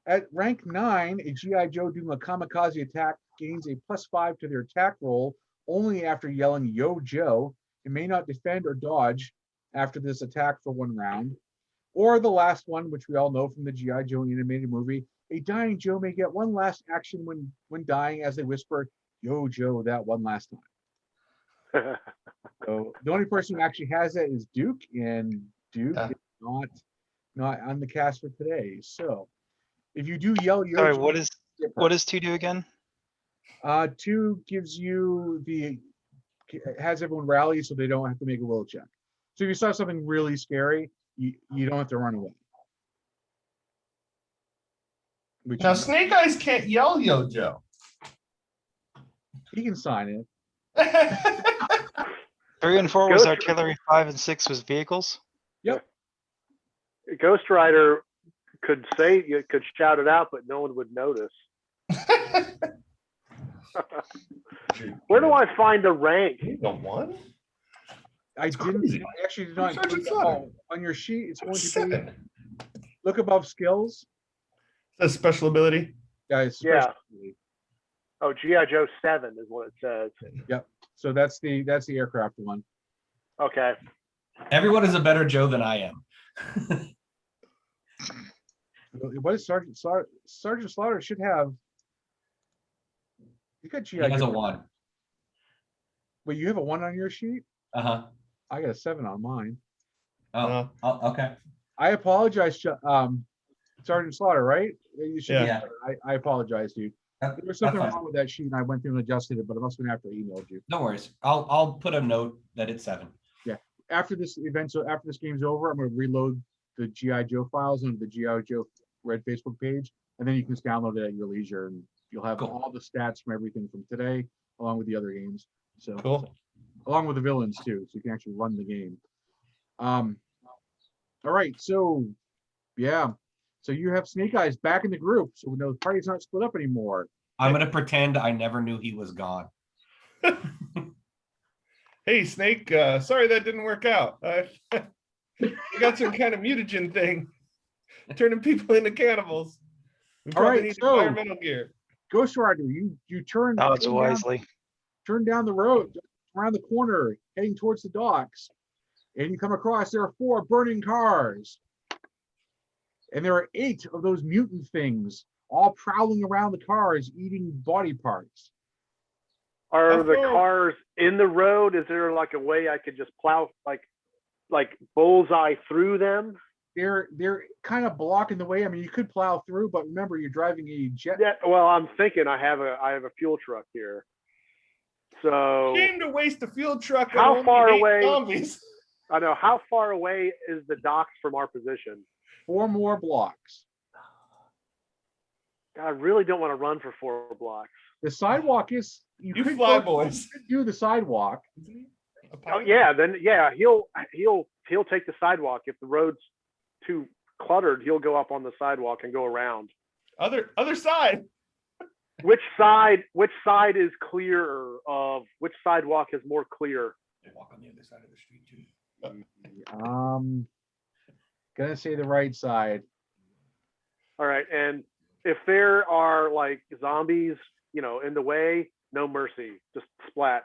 At rank 9, a G.I. Joe doing a kamikaze attack gains a +5 to their attack roll only after yelling yo Joe. It may not defend or dodge after this attack for 1 round. Or the last one, which we all know from the G.I. Joe animated movie, a dying Joe may get one last action when dying as they whisper, yo Joe, that one last time. So the only person who actually has that is Duke, and Duke is not on the cast for today. So if you do yell yo Sorry, Joe, what does 2 do again? 2 gives you has everyone rally so they don't have to make a will check. So if you saw something really scary, you don't have to run away. Now, Snake Eyes can't yell yo Joe. He can sign it. 3 and 4 was artillery, 5 and 6 was vehicles. Yep. Ghost Rider could shout it out, but no one would notice. Where do I find the rank? The one? I didn't actually did not on your sheet. It's going to be look above skills. A special ability. Guys, Yeah. Oh, G.I. Joe 7 is what it says. Yep. So that's the aircraft one. Okay. Everyone is a better Joe than I am. What is Sergeant Slaughter? Sergeant Slaughter should have. You got G.I. He has Joe. a 1. Wait, you have a 1 on your sheet? Uh-huh. I got a 7 on mine. Oh, okay. I apologize, Sergeant Slaughter, right? You should. Yeah. I apologize, dude. There was something wrong with that sheet, and I went through and adjusted it, but it must have been after I emailed you. No worries. I'll put a note that it's 7. Yeah. After this event, so after this game's over, I'm going to reload the G.I. Joe files onto the G.I. Joe Red Facebook page, and then you can just download it at your leisure, and you'll have all the stats from everything from today, along with the other games. So Cool. along with the villains too, so you can actually run the game. All right, so yeah. So you have Snake Eyes back in the group, so the party's not split up anymore. I'm gonna pretend I never knew he was gone. Hey, Snake. Sorry that didn't work out. You got some kind of mutagen thing, turning people into cannibals. We All right, need so environmental gear. Ghost Rider, you turn Wisely. turn down the road, around the corner, heading towards the docks, and you come across there are 4 burning cars. And there are 8 of those mutant things all prowling around the cars, eating body parts. Are the cars in the road? Is there like a way I could just plow like bullseye through them? They're kind of blocking the way. I mean, you could plow through, but remember, you're driving a jet. Yeah. Well, I'm thinking I have a fuel truck here. So Shame to waste a field truck. How on only far 8 away- Zombies. I know, how far away is the docks from our position? 4 more blocks. God, I really don't want to run for 4 blocks. The sidewalk is You could fly, go- boys. you could do the sidewalk. Oh yeah, then yeah, he'll take the sidewalk. If the road's too cluttered, he'll go up on the sidewalk and go around. Other side. Which side is clearer of which sidewalk is more clear? They walk on the other side of the street too. Gonna say the right side. All right, and if there are like zombies, in the way, no mercy, just splat.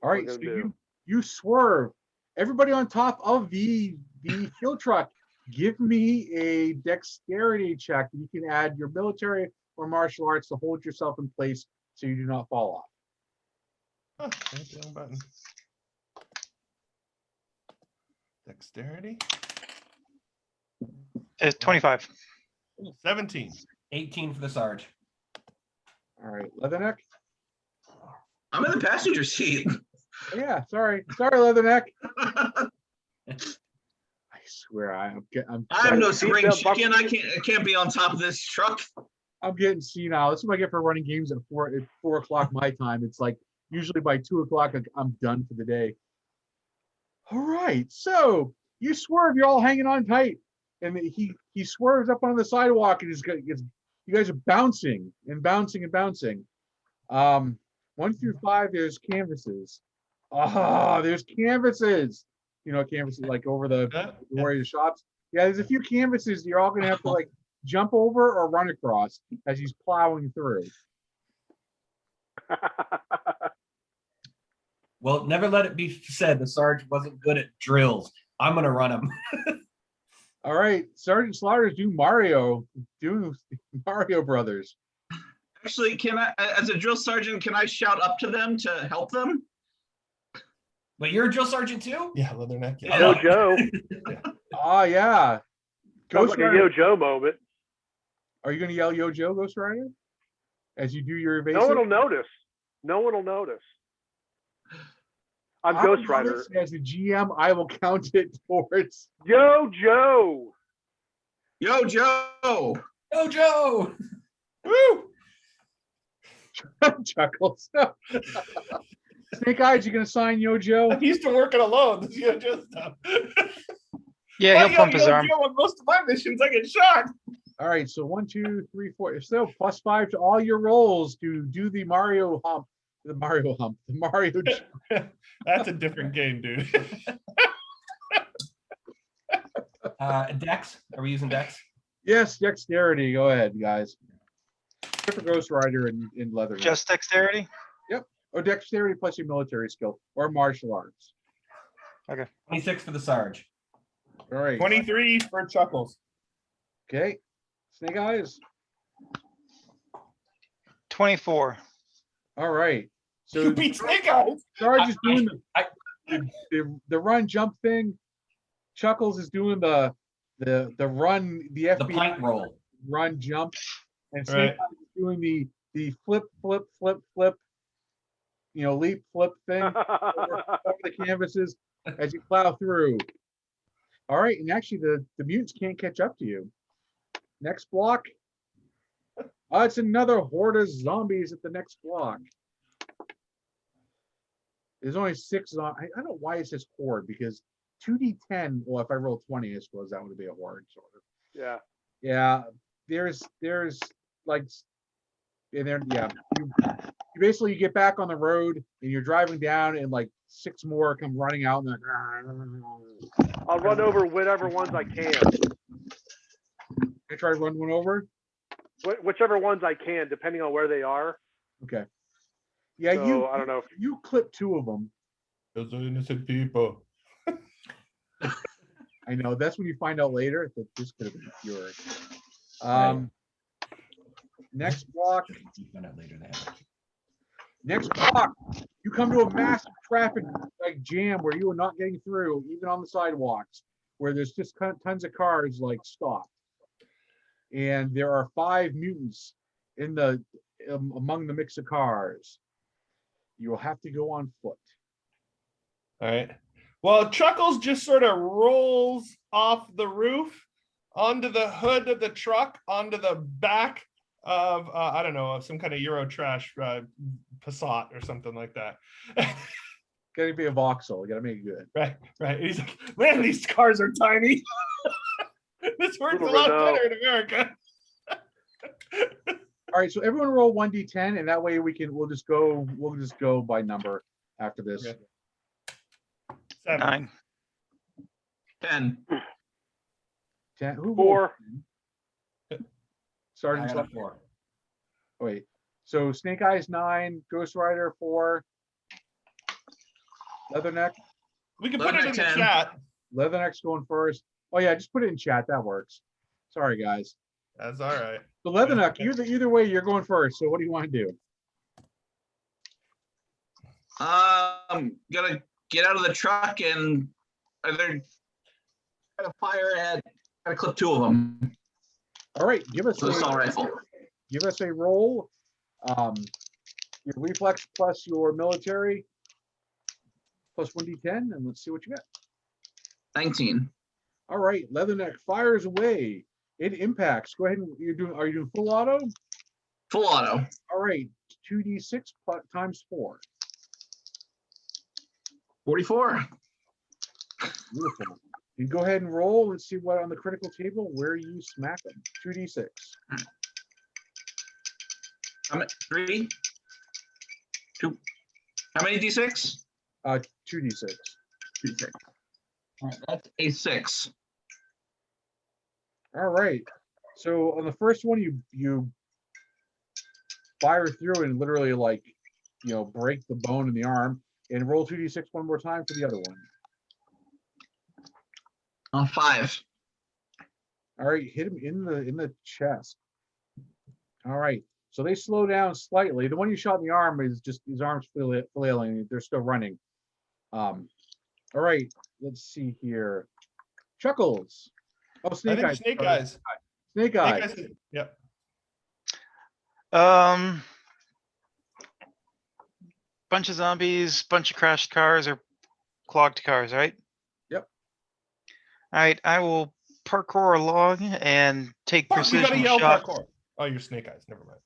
All right, We're so gonna you swerve. Everybody on top of the fuel truck, give me a dexterity check. You can add your military or martial arts to hold yourself in place so you do not fall off. Huh, hit the wrong button. Dexterity. It's 25. 17. 18 for the Sarge. All right, Leatherneck. I'm in the passenger seat. Yeah, sorry, Leatherneck. I swear, I'm I'm no Seatbelt spring buckle. chicken. I can't be on top of this truck. I'm getting senile. This is what I get for running games at 4 o'clock my time. It's like usually by 2 o'clock I'm done for the day. All right, so you swerve. You're all hanging on tight, and he swerves up on the sidewalk, and you guys are bouncing and bouncing and bouncing. 1 through 5, there's canvases. There's canvases. Canvases like over the door of the shops. Yeah, there's a few canvases you're all gonna have to like jump over or run across as he's plowing through. Well, never let it be said the Sarge wasn't good at drills. I'm gonna run him. All right, Sergeant Slaughter's doing Mario Brothers. Actually, can I, as a drill sergeant, can I shout up to them to help them? But you're a drill sergeant too? Yeah, Leatherneck. Yeah. Yo, Joe. Yeah. Sounds Ghost like a Rider, Yo Joe moment. are you gonna yell Yo Joe, Ghost Rider? As you do your evasive? No one will notice. No one will notice. I'm I'll Ghost Rider. notice As the GM, I will count it towards. Yo Joe. Yo, Joe. Yo, Joe! Woo! Chuckles. Snake Eyes, you gonna sign Yo Joe? I'm used to working alone. This is just stuff. Yeah, he'll pump his arm. On most of my missions, I get shot. All right, so 1, 2, 3, 4. So +5 to all your rolls to do the Mario hump. The Mario hump. The Mario. That's a different game, dude. Dex? Are we using Dex? Yes, dexterity. Go ahead, guys. Except for Ghost Rider and Leather. Just dexterity? Or dexterity plus your military skill or martial arts. 26 for the Sarge. All right. 23 for Chuckles. Okay. Snake Eyes. 24. All right. So You beat Snake Eyes. Sarge is doing the run jump thing. Chuckles is doing the run, the The FBI pint roll. run jump, and Snake Right. Eyes is doing the flip, leap, flip thing over the canvases as you plow through. All right, and actually the mutants can't catch up to you. Next block. It's another horde of zombies at the next block. There's only 6 zombies. I don't know why it says horde, because 2d10, well, if I roll 20, I suppose that would be a horde, sort of. Yeah. Yeah, there's like, and then you basically get back on the road and you're driving down and like 6 more come running out and they're I'll run over whatever ones I can. I try to run one over. Whichever ones I can, depending on where they are. Okay. Yeah, So, I don't know. you clip 2 of them. Those are innocent people. I know. That's when you find out later that this could have been cured. Next block. Find out later that. Next block. You come to a massive traffic like jam where you are not getting through, even on the sidewalks, where there's just tons of cars like stopped. And there are 5 mutants in the among the mix of cars. you will have to go on foot. All right. Well, Chuckles just sort of rolls off the roof onto the hood of the truck, onto the back of, I don't know, of some kind of Eurotrash Passat or something like that. Gotta be a Vauxhall. You gotta make it good. Right. And he's like, man, these cars are tiny. This works a lot better in America. All right, so everyone roll 1d10, and that way we'll just go by number after this. Okay. 7. 9. 10. 10. Who rolled 4. 10? I Sergeant. got a 4. Oh, wait. So Snake Eyes 9, Ghost Rider 4, Leatherneck. We can put it in the 10. chat. Leatherneck's going first. Oh yeah, just put it in chat. That works. Sorry guys. That's all right. So Leatherneck, either way, you're going first. So what do you want to do? Gonna get out of the truck and either try to fire at, try to clip 2 of them. All right, give us With assault rifle. Give us a roll. Your reflex plus your military plus 1d10, and let's see what you got. 19. All right, Leatherneck fires away. It impacts. Go ahead and are you doing full auto? Full auto. All right, 2d6 times 4. 44. Beautiful. You go ahead and roll. Let's see what on the critical table where you smack them. 2d6. I'm at 3. 2. How many d6? 2d6. 2d6. All right, that's a 6. All right. So on the first one, you fire through and literally break the bone in the arm, and roll 2d6 one more time for the other one. 5. All right, hit him in the chest. All right. So they slow down slightly. The one you shot in the arm is just his arms flailing. They're still running. All right. Let's see here. Chuckles. Oh, Snake Eyes. Snake Eyes. Snake Eyes. Yep. Bunch of zombies, bunch of crashed cars or clogged cars, right? Yep. All right, I will parkour along and take Oh, you gotta precision yell shots. parkour. Oh, you're Snake Eyes. Never mind.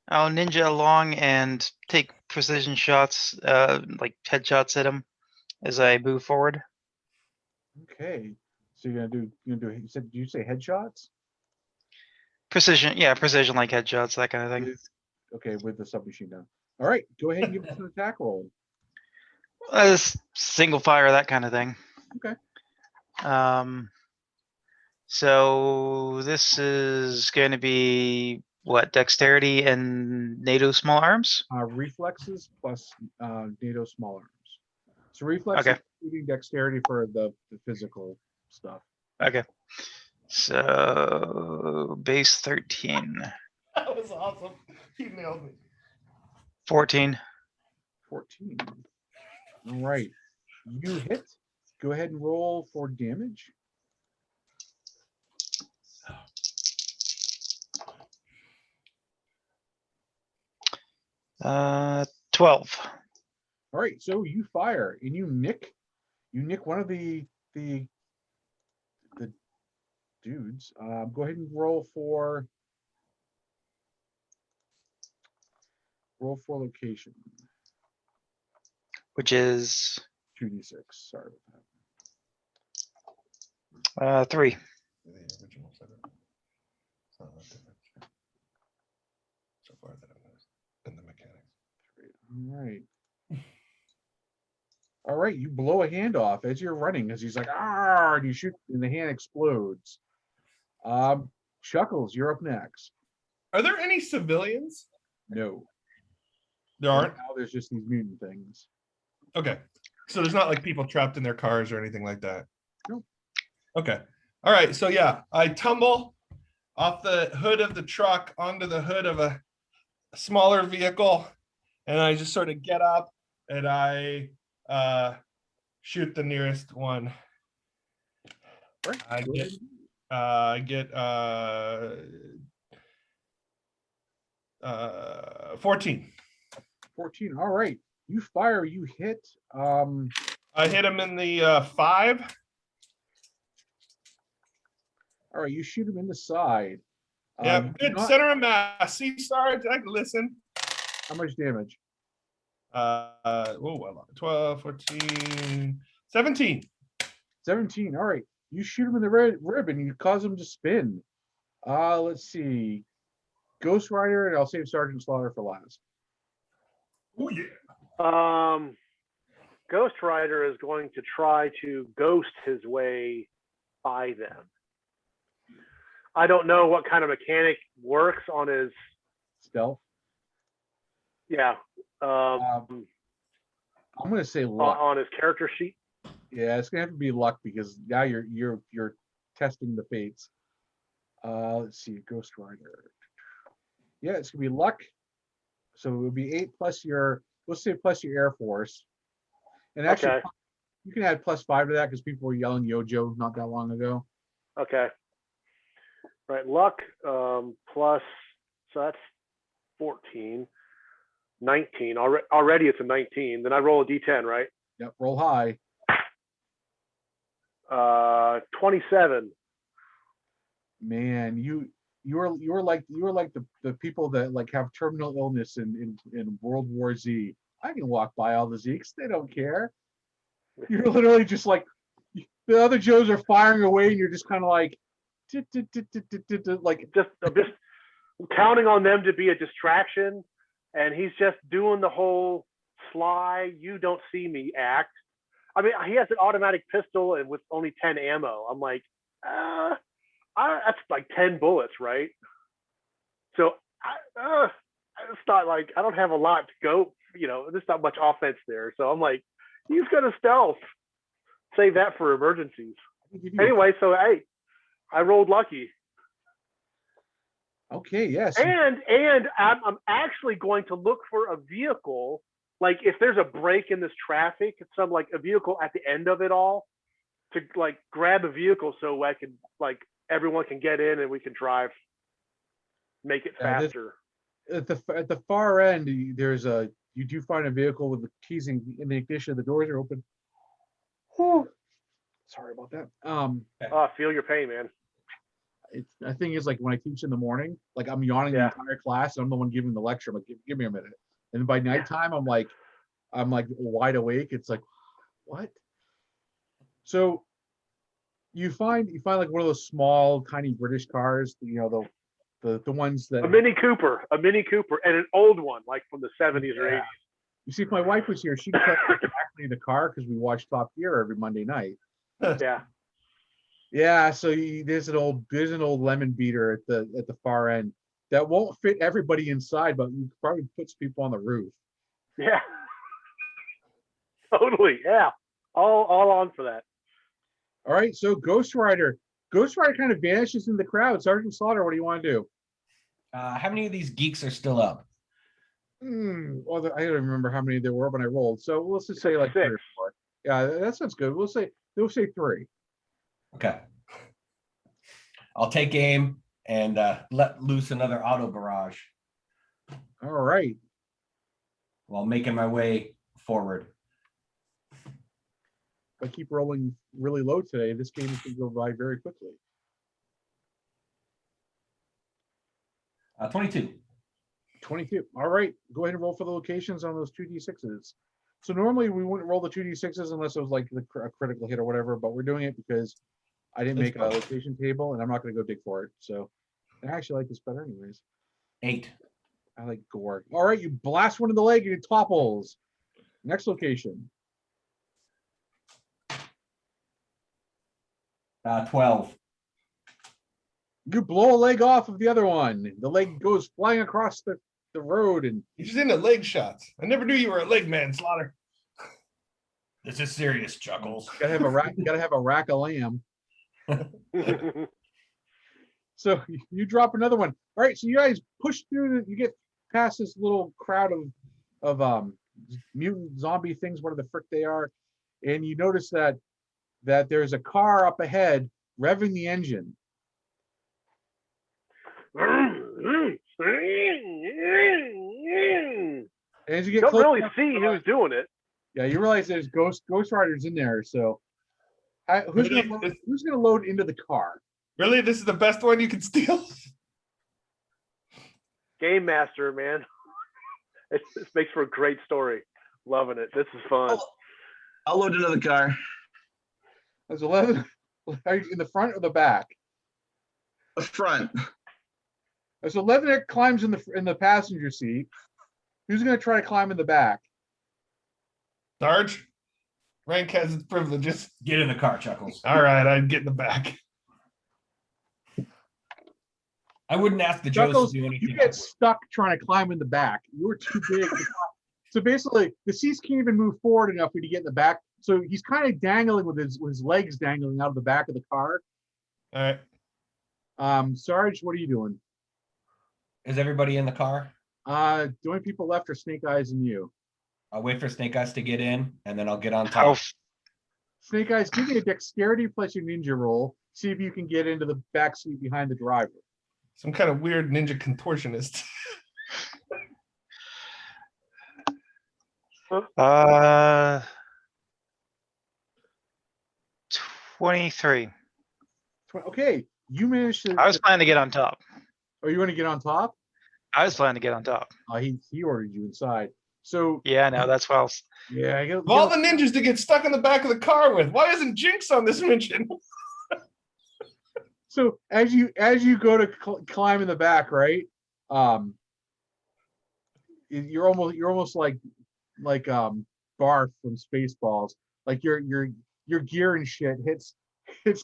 I'll ninja along and take precision shots, like headshots at him as I move forward. Okay. So you're gonna do. Did you say headshots? Precision like headshots, that kind of thing. Okay, with the submachine gun. All right. Go ahead and give us an attack roll. Single fire, that kind of thing. Okay. So this is going to be what, dexterity and NATO small arms? Reflexes plus NATO small arms. So reflexes, Okay. including dexterity for the physical stuff. Okay. So base 13. That was awesome. He nailed me. 14. 14. All right. You hit. Go ahead and roll for damage. Uh, 12. All right. So you fire and you nick one of the dudes. Go ahead and roll for location. Which is 2d6. Sorry about that. 3. The original setup. It's not that different. So far that I've noticed in the mechanics. All right. All right, you blow a hand off as you're running, as he's like, ah, and you shoot, and the hand explodes. Chuckles, you're up next. Are there any civilians? No. There aren't. Now there's just these mutant things. Okay. So there's not like people trapped in their cars or anything like that. Nope. Okay. All right. So yeah, I tumble off the hood of the truck onto the hood of a smaller vehicle, and I just sort of get up and I shoot the nearest one. Right. I get 14. 14. All right. You fire, you hit. I hit him in the 5. All right, you shoot him in the side. Yeah, you do good not- center of mass. See, Sarge, I can listen. How much damage? 12, 14, 17. 17. All right. You shoot him in the rib and you cause him to spin. Let's see. Ghost Rider, and I'll save Sergeant Slaughter for last. Oh yeah. Ghost Rider is going to try to ghost his way by them. I don't know what kind of mechanic works on his Stealth. yeah. I'm gonna say luck. On his character sheet. Yeah, it's gonna have to be luck because now you're testing the fates. Let's see, Ghost Rider. Yeah, it's gonna be luck. So it would be 8 plus your, let's say plus your Air Force. And actually, Okay. you can add +5 to that because people were yelling Yojo not that long ago. Okay. Right, luck plus, so that's 14, 19. Already it's a 19. Then I roll a d10, right? Yep, roll high. 27. Man, you were like the people that like have terminal illness in World War Z. I can walk by all the Zeeks, they don't care. You're literally just like the other Joes are firing away, and you're just kind of like, like just counting on them to be a distraction, and he's just doing the whole sly, you don't see me act. I mean, he has an automatic pistol and with only 10 ammo. I'm like, that's like 10 bullets, right? So it's not like I don't have a lot to go. There's not much offense there. So I'm like, he's gonna stealth. Save that for emergencies. Anyway, so hey, I rolled lucky. Okay, yes. And I'm actually going to look for a vehicle. Like if there's a break in this traffic, some like a vehicle at the end of it all, to like grab a vehicle so I can like everyone can get in and we can drive, make it faster. At the far end, you do find a vehicle with the keys in the ignition. The doors are open. Whew. Sorry about that. Feel your pain, man. The thing is, like when I teach in the morning, like I'm yawning the entire class. I'm the one giving the lecture. I'm like, give me a minute. And by nighttime, I'm like wide awake. It's like, what? So you find like one of those small, tiny British cars. The ones that a Mini Cooper, and an old one like from the 70s or 80s. You see, if my wife was here, she'd tell me exactly the car because we watch Top Gear every Monday night. Yeah. Yeah, so there's an old lemon beater at the far end that won't fit everybody inside, but you probably puts people on the roof. Yeah. Totally. Yeah. All on for that. All right, so Ghost Rider kind of vanishes in the crowd. Sergeant Slaughter, what do you want to do? How many of these geeks are still up? Well, I don't remember how many there were when I rolled. So let's just say like 6. 3 or 4. Yeah, that sounds good. We'll say 3. Okay. I'll take aim and let loose another auto barrage All right. while making my way forward. If I keep rolling really low today, this game is going to go by very quickly. 22. 22. All right. Go ahead and roll for the locations on those 2d6s. So normally we wouldn't roll the 2d6s unless it was like a critical hit or whatever, but we're doing it because I didn't make a location table and I'm not going to go dig for it. So I actually like this better anyways. 8. I like gore. All right. You blast one in the leg and it topples. Next location. 12. You blow a leg off of the other one. The leg goes flying across the road and You're just into leg shots. I never knew you were a leg man, Slaughter. This is serious, Chuckles. gotta have a rack of lamb. So you drop another one. All right, so you guys push through. You get past this little crowd of mutant zombie things, whatever the frick they are, and you notice that there's a car up ahead revving the engine. And as you You get don't close really enough, see who's doing it. yeah, you realize there's Ghost Riders in there. So who's Really? gonna load into the car? Really, this is the best one you can steal? Game Master, man. This makes for a great story. Loving it. This is fun. I'll load into the car. There's 11. Are you in the front or the back? The front. There's 11 that climbs in the passenger seat. Who's gonna try to climb in the back? Sarge, rank has its privileges. Get in the car, Chuckles. All right, I'd get in the back. I wouldn't ask the Joes Chuckles, to do anything. you get stuck trying to climb in the back. You're too big. So basically, the seats can't even move forward enough for you to get in the back. So he's kind of dangling with his legs dangling out of the back of the car. All right. Sarge, what are you doing? Is everybody in the car? The only people left are Snake Eyes and you. I'll wait for Snake Eyes to get in, and then I'll get on top. Snake Eyes, give me a dexterity plus your ninja roll. See if you can get into the back seat behind the driver. Some kind of weird ninja contortionist. 23. Okay, you managed to. I was planning to get on top. Oh, you want to get on top? I was planning to get on top. He ordered you inside. So Yeah, no, that's why I was. yeah, Of all the ninjas to get stuck in the back of the car with, why isn't Jinx on this mission? So as you go to climb in the back, right? You're almost like Barf from Spaceballs. Like your gear and shit hits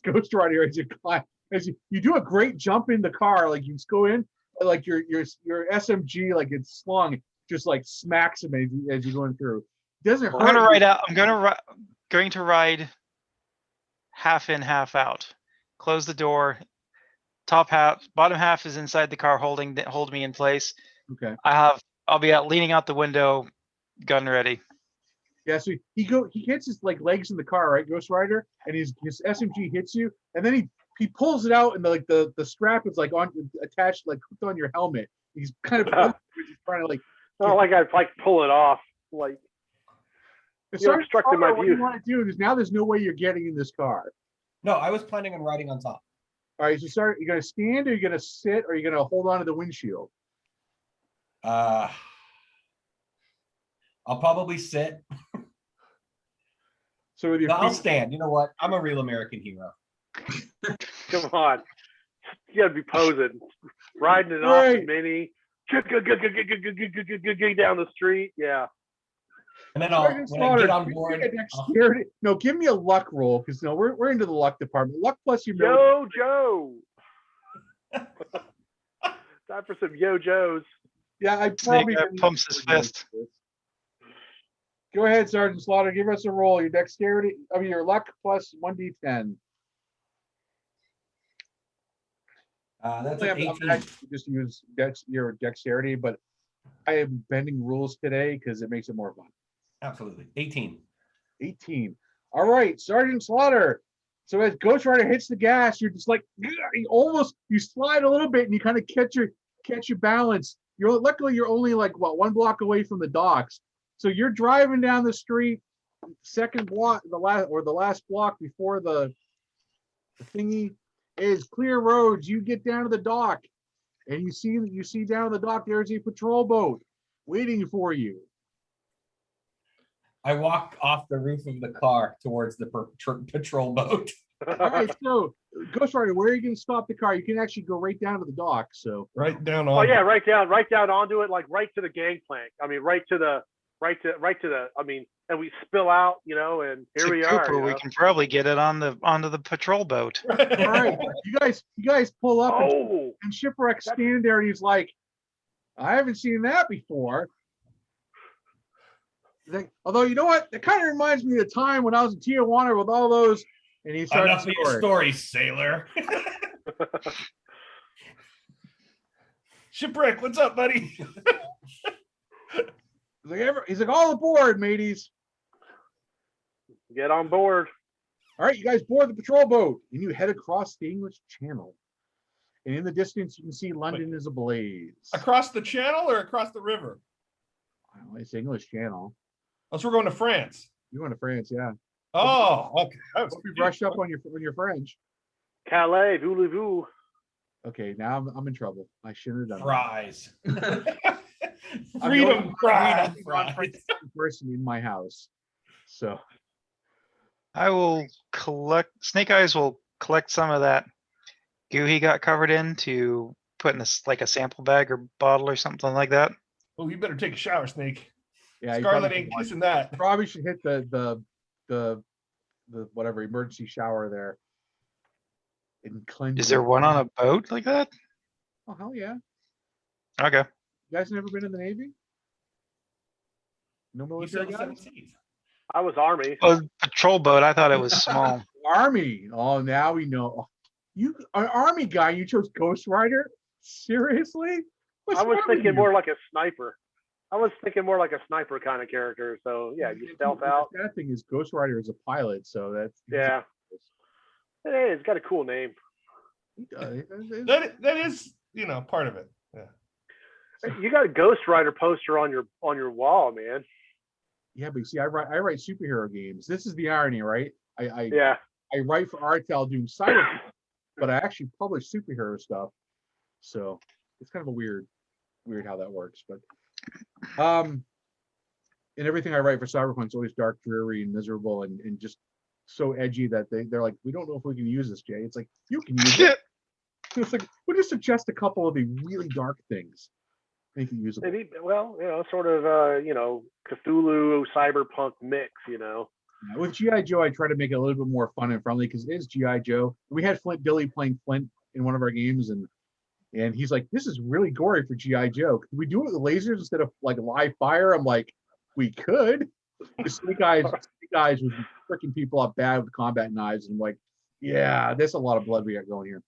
Ghost Rider as you climb. As you do a great jump in the car, like you just go in, like your SMG, like it's slung, just like smacks him as you're going through. It doesn't hurt. I'm gonna ride out. I'm going to ride half in, half out. Close the door. Top half, bottom half is inside the car, hold me in place. Okay. I'll be out leaning out the window, gun ready. Yeah, so he hits his like legs in the car, right, Ghost Rider, and his SMG hits you, and then he pulls it out, and the strap is like attached, like hooked on your helmet. He's kind of he's trying to like. Not like I'd like pull it off. Like you're obstructing my What view. you want to do is now there's no way you're getting in this car. No, I was planning on riding on top. All right, so you're gonna stand, or you're gonna sit, or you're gonna hold on to the windshield. I'll probably sit. So with your No, I'll feet, stand. You know what? I'm a real American hero. Come on. You gotta be posing. Riding it off Right. the mini. Getting down the street. Yeah. And then Sergeant when I Slaughter, get on give me board, a dexterity. No, give me a luck roll, because no, we're into the luck department. Luck plus your Yo Joe. Time for some Yo Joes. Yeah, I Snake probably Eye pumps his fist. Go ahead, Sergeant Slaughter. Give us a roll. Your dexterity, your luck plus 1d10. that's Only an I'm 18. actually just use your dexterity, but I am bending rules today because it makes it more fun. Absolutely. 18. 18. All right, Sergeant Slaughter. So as Ghost Rider hits the gas, you're just like you slide a little bit and you kind of catch your balance. Luckily you're only like one block away from the docks. So you're driving down the street, second block, the last block before the thingy is clear roads. You get down to the dock, and you see down the dock there's a patrol boat waiting for you. I walk off the roof of the car towards the patrol boat. All right, so Ghost Rider, where are you going to stop the car? You can actually go right down to the dock. So Right down Oh on. yeah, right down onto it, like right to the gangplank. I mean, right to the. I mean, and we spill out, and here To we Cooper, are. we can probably get it onto the patrol boat. all right, you guys pull up, Oh, and Shipwreck standing there, and he's like, I haven't seen that before. He's like, although you know what, it kind of reminds me of the time when I was in Tijuana with all those, and he started Enough of your story, sailor. Shipwreck, what's up, buddy? He's like, all aboard, mateys. get on board. All right, you guys board the patrol boat, and you head across the English Channel. And in the distance, you can see London is ablaze. Across the channel or across the river? I don't know, it's English Channel. Oh, so we're going to France. You're going to France, yeah. Oh, okay. Hope you brushed up on your French. Calais, voulez-vous? Okay, now I'm in trouble. I shouldn't have done Fries. Freedom fries. person in my house. So I will collect, Snake Eyes will collect some of that goo he got covered in to put in this like a sample bag or bottle or something like that. Oh, you better take a shower, Snake. yeah, you Scarlet probably ain't kissing that. probably should hit the whatever emergency shower there and cleanse. Is there one on a boat like that? Oh hell yeah! Okay. You guys never been in the Navy? No You military said guys? 17. I was Army. Oh, patrol boat. I thought it was small. Army. Oh, now we know. You an Army guy? You chose Ghost Rider? Seriously? What's I was wrong with thinking you? more like a sniper. I was thinking more like a sniper kind of character. So yeah, you stealth out. That thing is Ghost Rider is a pilot, so that's Yeah. Hey, it's got a cool name. That is, part of it. Yeah. You got a Ghost Rider poster on your wall, man. Yeah, but you see, I write superhero games. This is the irony, right? Yeah. I write for Artel doing Cyberpunk, but I actually publish superhero stuff. So it's kind of a weird how that works. But and everything I write for Cyberpunk is always dark, dreary, and miserable, and just so edgy that they're like, we don't know if we can use this, Jay. It's like, you can use it. It's like, we'll just suggest a couple of the really dark things. Make it usable. Maybe, well, sort of, Cthulhu cyberpunk mix, Yeah, with G.I. Joe, I try to make it a little bit more fun and friendly because it is G.I. Joe. We had Dilly playing Flint in one of our games, and he's like, this is really gory for G.I. Joe. Could we do it with lasers instead of like live fire? I'm like, we could. The Snake Eyes would be freaking people up bad with combat knives, and I'm like, yeah, there's a lot of blood we got going here.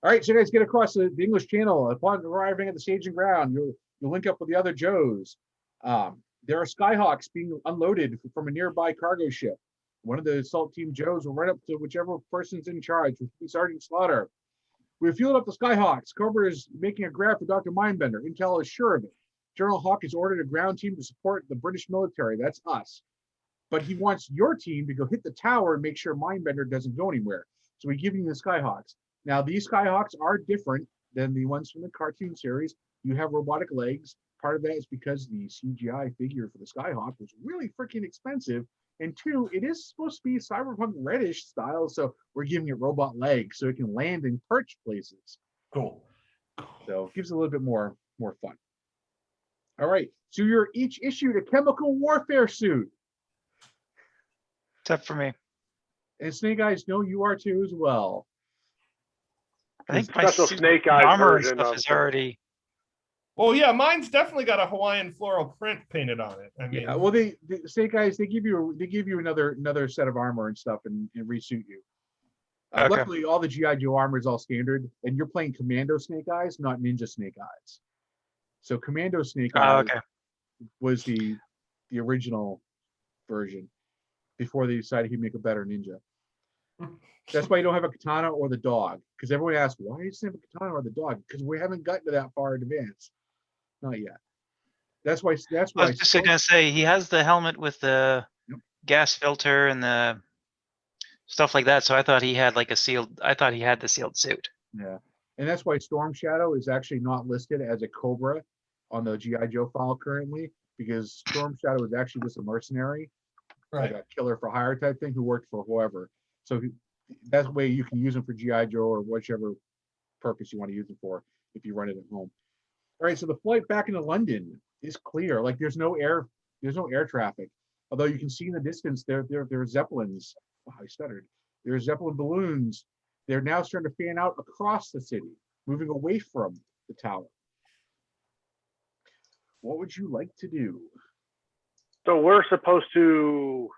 All right, so you guys get across the English Channel. Upon arriving at the staging ground, you'll link up with the other Joes. There are Skyhawks being unloaded from a nearby cargo ship. One of the assault team Joes will run up to whichever person's in charge, which will be Sergeant Slaughter. We've fueled up the Skyhawks. Cobra is making a grab for Dr. Mindbender. Intel is sure of it. General Hawk has ordered a ground team to support the British military. That's us. But he wants your team to go hit the tower and make sure Mindbender doesn't go anywhere. So we're giving you the Skyhawks. Now, these Skyhawks are different than the ones from the cartoon series. You have robotic legs. Part of that is because the CGI figure for the Skyhawk was really freaking expensive. And two, it is supposed to be Cyberpunk Reddish style, so we're giving it robot legs so it can land and perch places. Cool. So it gives it a little bit more fun. All right, so you're each issued a chemical warfare suit. Except for me. And Snake Eyes, no, you are too as well. I think my Special suit Snake Eyes armor and version stuff of is already. Well, yeah, mine's definitely got a Hawaiian floral print painted on it. I mean, Yeah, well, the Snake Eyes, they give you another set of armor and stuff and resuit you. Okay. Luckily, all the GI Joe armor is all standard, and you're playing Commando Snake Eyes, not Ninja Snake Eyes. So Commando Snake Eyes Okay. was the original version before they decided he'd make a better ninja. That's why you don't have a katana or the dog, because everyone asks, why do you have a katana or the dog? Because we haven't gotten to that far in advance. Not yet. That's why. I was just gonna say he has the helmet with the gas filter and the stuff like that. So I thought he had like I thought he had the sealed suit. Yeah, and that's why Storm Shadow is actually not listed as a Cobra on the GI Joe file currently, because Storm Shadow is actually just a mercenary, Right. like a killer for hire type thing who worked for whoever. So that's the way you can use them for GI Joe or whichever purpose you want to use them for if you run it at home. All right, so the flight back into London is clear. Like there's no air traffic. Although you can see in the distance there are Zeppelins. Oh, I stuttered. There's Zeppelin balloons. They're now starting to fan out across the city, moving away from the tower. What would you like to do? So we're supposed to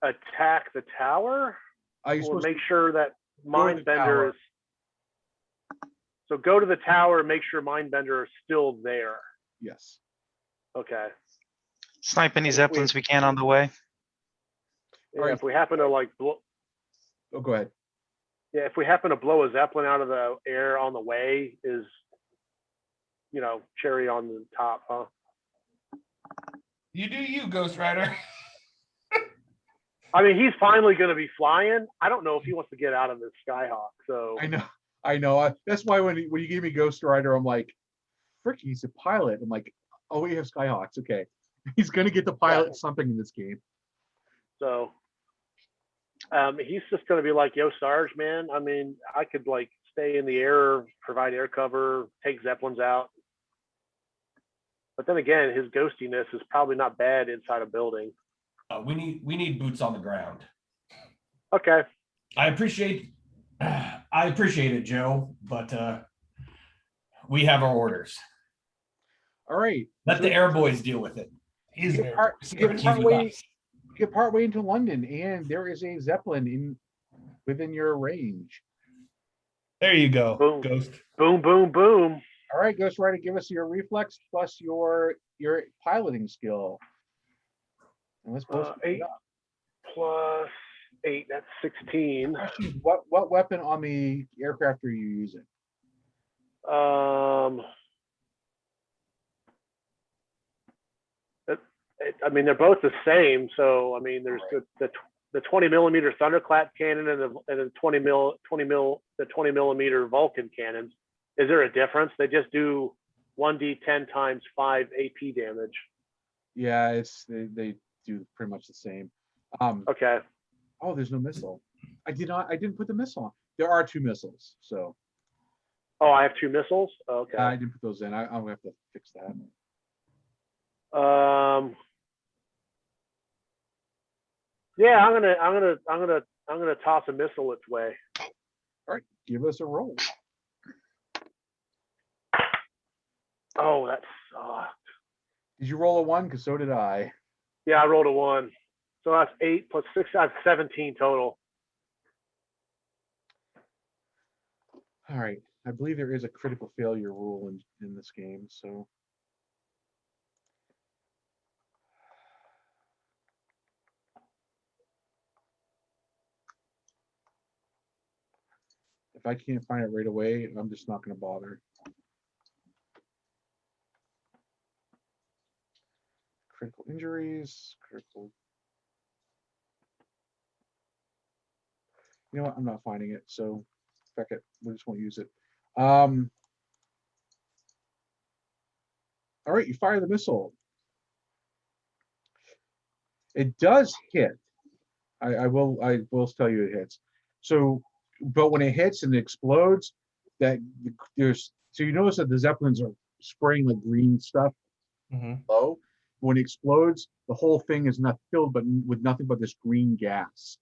attack the tower, Are you or supposed make sure that go to the tower. Mindbender is. So go to the tower and make sure Mindbender is still there. Yes. Okay. Snipe any Zeppelins we can on the way. Yeah, Alright. if we happen to like Oh, go ahead. Yeah, if we happen to blow a Zeppelin out of the air on the way, is, you know, cherry on the top, huh? You do you, Ghost Rider. I mean, he's finally going to be flying. I don't know if he wants to get out of this Skyhawk. So I know. That's why when you gave me Ghost Rider, I'm like, frick, he's a pilot. I'm like, oh, we have Skyhawks. Okay, he's gonna get the pilot something in this game. So he's just going to be like, yo, Sarge, man. I mean, I could like stay in the air, provide air cover, take Zeppelins out. But then again, his ghostiness is probably not bad inside a building. We need boots on the ground. Okay. I appreciate it, Joe, but we have our orders. All right. Let the air boys deal with it. You get partway into London, and there is a Zeppelin within your range. There you go, Boom. Ghost. Boom, boom, boom. All right, Ghost Rider, give us your reflex plus your piloting skill. And let's both 8 plus 8, that's 16. Question, what weapon on the aircraft are you using? I mean, they're both the same. So I mean, there's the 20 millimeter thunderclap cannon and the 20 millimeter Vulcan cannons. Is there a difference? They just do 1d10 times 5 AP damage. Yeah, they do pretty much the same. Okay. Oh, there's no missile. I didn't put the missile on. There are 2 missiles, so. Oh, I have 2 missiles. Okay. I didn't put those in. I'll have to fix that. Yeah, I'm gonna toss a missile its way. All right, give us a roll. Oh, that sucked. Did you roll a 1? Because so did I. Yeah, I rolled a 1. So that's 8 plus 6. That's 17 total. All right. I believe there is a critical failure rule in this game, so. If I can't find it right away, I'm just not going to bother. Critical injuries, critical. You know what? I'm not finding it, so fuck it. We just won't use it. All right, you fire the missile. It does hit. I will tell you it hits. So, but when it hits and it explodes, so you notice that the Zeppelins are spraying like green stuff low. When it explodes, the whole thing is not filled with nothing but this green gas,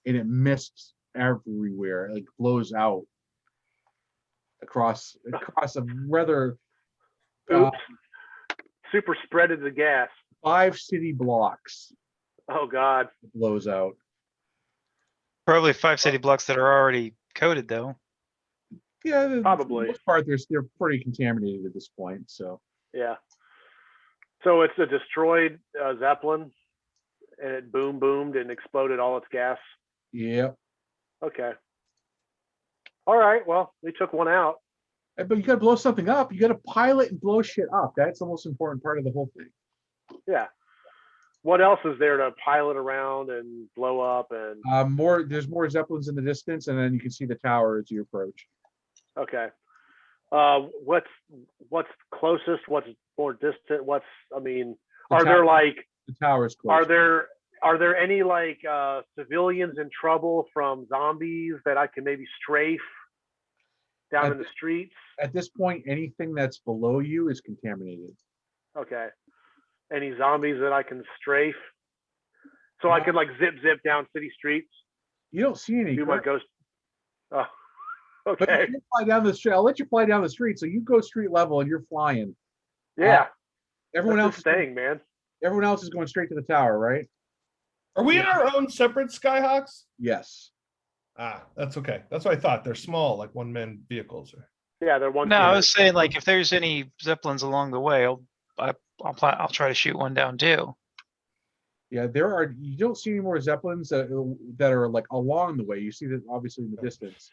and it mists everywhere. It like blows out across a rather super spreaded the gas. 5 city blocks. Oh God. It blows out. Probably 5 city blocks that are already coated though. Yeah, Probably. For the most part, they're pretty contaminated at this point. So Yeah. So it's a destroyed Zeppelin, and it boomed and exploded all its gas. yeah. Okay. All right. Well, we took one out. But you got to blow something up. You got to pilot and blow shit up. That's the most important part of the whole thing. Yeah. What else is there to pilot around and blow up and? There's more Zeppelins in the distance, and then you can see the tower as you approach. Okay. What's closest? What's more distant? Are there like the tower's close? Are there any like civilians in trouble from zombies that I can maybe strafe down in the streets? At this point, anything that's below you is contaminated. Okay. Any zombies that I can strafe? So I could like zip down city streets? You don't see any. Do my ghost. Oh, But okay. you can fly down the street. I'll let you fly down the street. So you go street level and you're flying. Yeah. Everyone That's else the thing, man. Everyone else is going straight to the tower, right? Are we in our own separate Skyhawks? Yes. Ah, that's okay. That's what I thought. They're small, like one-man vehicles. Yeah, they're one. No, I was saying like if there's any Zeppelins along the way, I'll try to shoot one down too. Yeah, you don't see any more Zeppelins that are like along the way. You see that obviously in the distance.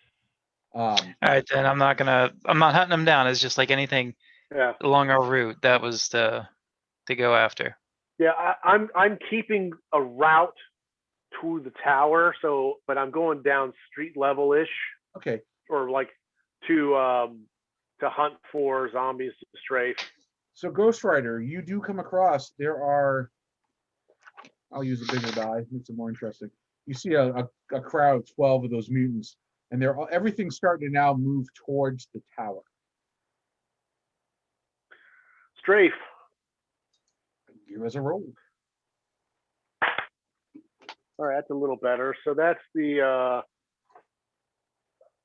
All right, then I'm not hunting them down. It's just like anything Yeah. along our route that was to go after. Yeah, I'm keeping a route to the tower, but I'm going down street level ish. Okay. Or like to hunt for zombies to strafe. So Ghost Rider, you do come across, there are, I'll use a bigger die, makes it more interesting. You see a crowd of 12 of those mutants, and everything's starting to now move towards the tower. Strafe. Give us a roll. All right, that's a little better. So that's the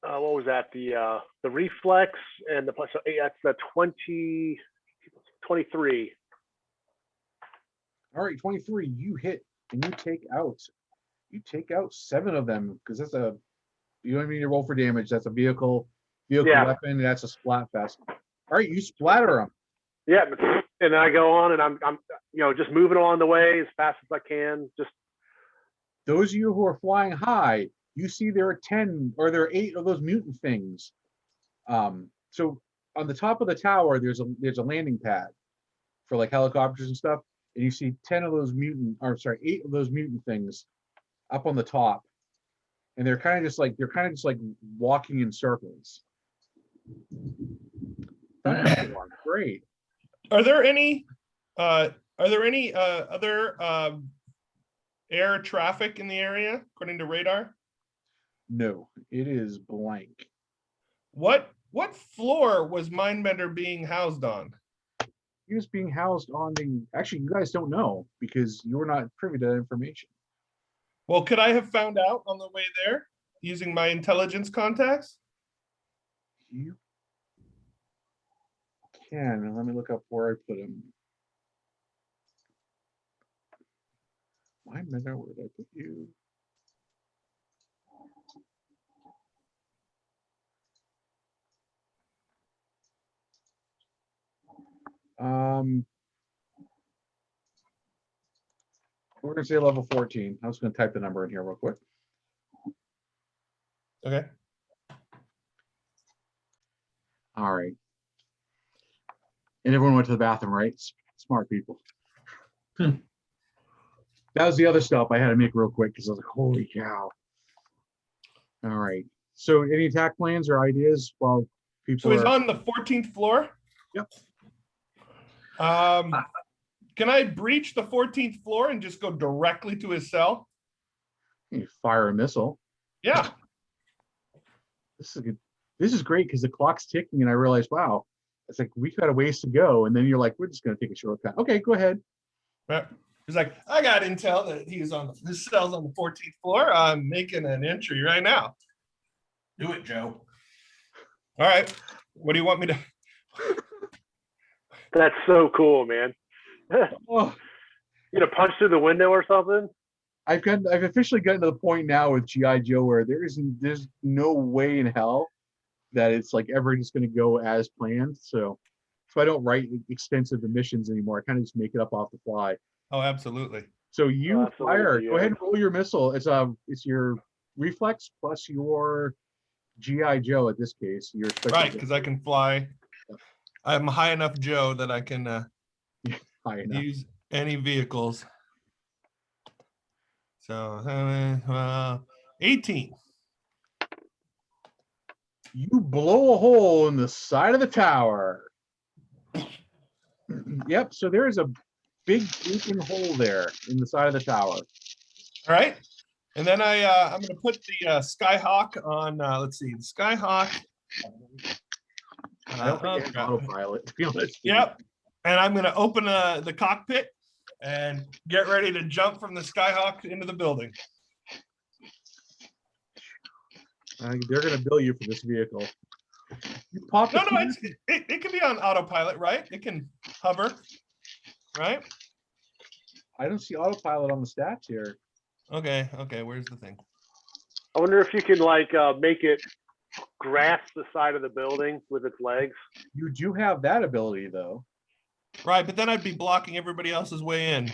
what was that? The reflex and the plus. So that's the 23. All right, 23. You hit and you take out 7 of them because that's you don't even need to roll for damage. That's a vehicle weapon. That's a splat fest. All right, you splatter them. Yeah, and then I go on and I'm just moving along the way as fast as I can. Just those of you who are flying high, you see there are 10 or there are 8 of those mutant things. So on the top of the tower, there's a landing pad for like helicopters and stuff, and you see 8 of those mutant things up on the top, and they're kind of just like walking in circles. Great. Are there any other air traffic in the area according to radar? No, it is blank. What floor was Mindbender being housed on? He was being housed on actually, you guys don't know because you're not privy to that information. Well, could I have found out on the way there using my intelligence contacts? You can. Let me look up where I put him. Mindbender, where did I put you? We're gonna say level 14. I was gonna type the number in here real quick. Okay. All right. And everyone went to the bathroom, right? Smart people. That was the other stuff I had to make real quick because I was like, holy cow. All right. So any attack plans or ideas while people So he's on the 14th floor? Yep. Can I breach the 14th floor and just go directly to his cell? You fire a missile. Yeah. This is good. This is great because the clock's ticking and I realized, wow, it's like we got a ways to go. And then you're like, we're just gonna take a shortcut. Okay, go ahead. He's like, I got intel that his cell's on the 14th floor. I'm making an entry right now. Do it, Joe. All right. What do you want me to? that's so cool, man. Oh, You gonna punch through the window or something? I've officially gotten to the point now with G.I. Joe where there's no way in hell that it's like ever just going to go as planned. So I don't write extensive missions anymore. I kind of just make it up off the fly. Oh, absolutely. So you Absolutely, fire. yeah. Go ahead and roll your missile. It's your reflex plus your G.I. Joe at this case. Your Right, because I can fly. I'm high enough Joe that I can high enough. use any vehicles. So 18. You blow a hole in the side of the tower. Yep. So there is a big gaping hole there in the side of the tower. All right. And then I'm going to put the Skyhawk on. Let's see, the Skyhawk. I don't think it has autopilot, to be honest. Yep. And I'm going to open the cockpit and get ready to jump from the Skyhawk into the building. They're going to bill you for this vehicle. You pop No, it can be on autopilot, right? It can hover, right? I don't see autopilot on the stats here. Okay. Where's the thing? I wonder if you can like make it grasp the side of the building with its legs. You do have that ability, though. Right, but then I'd be blocking everybody else's way in.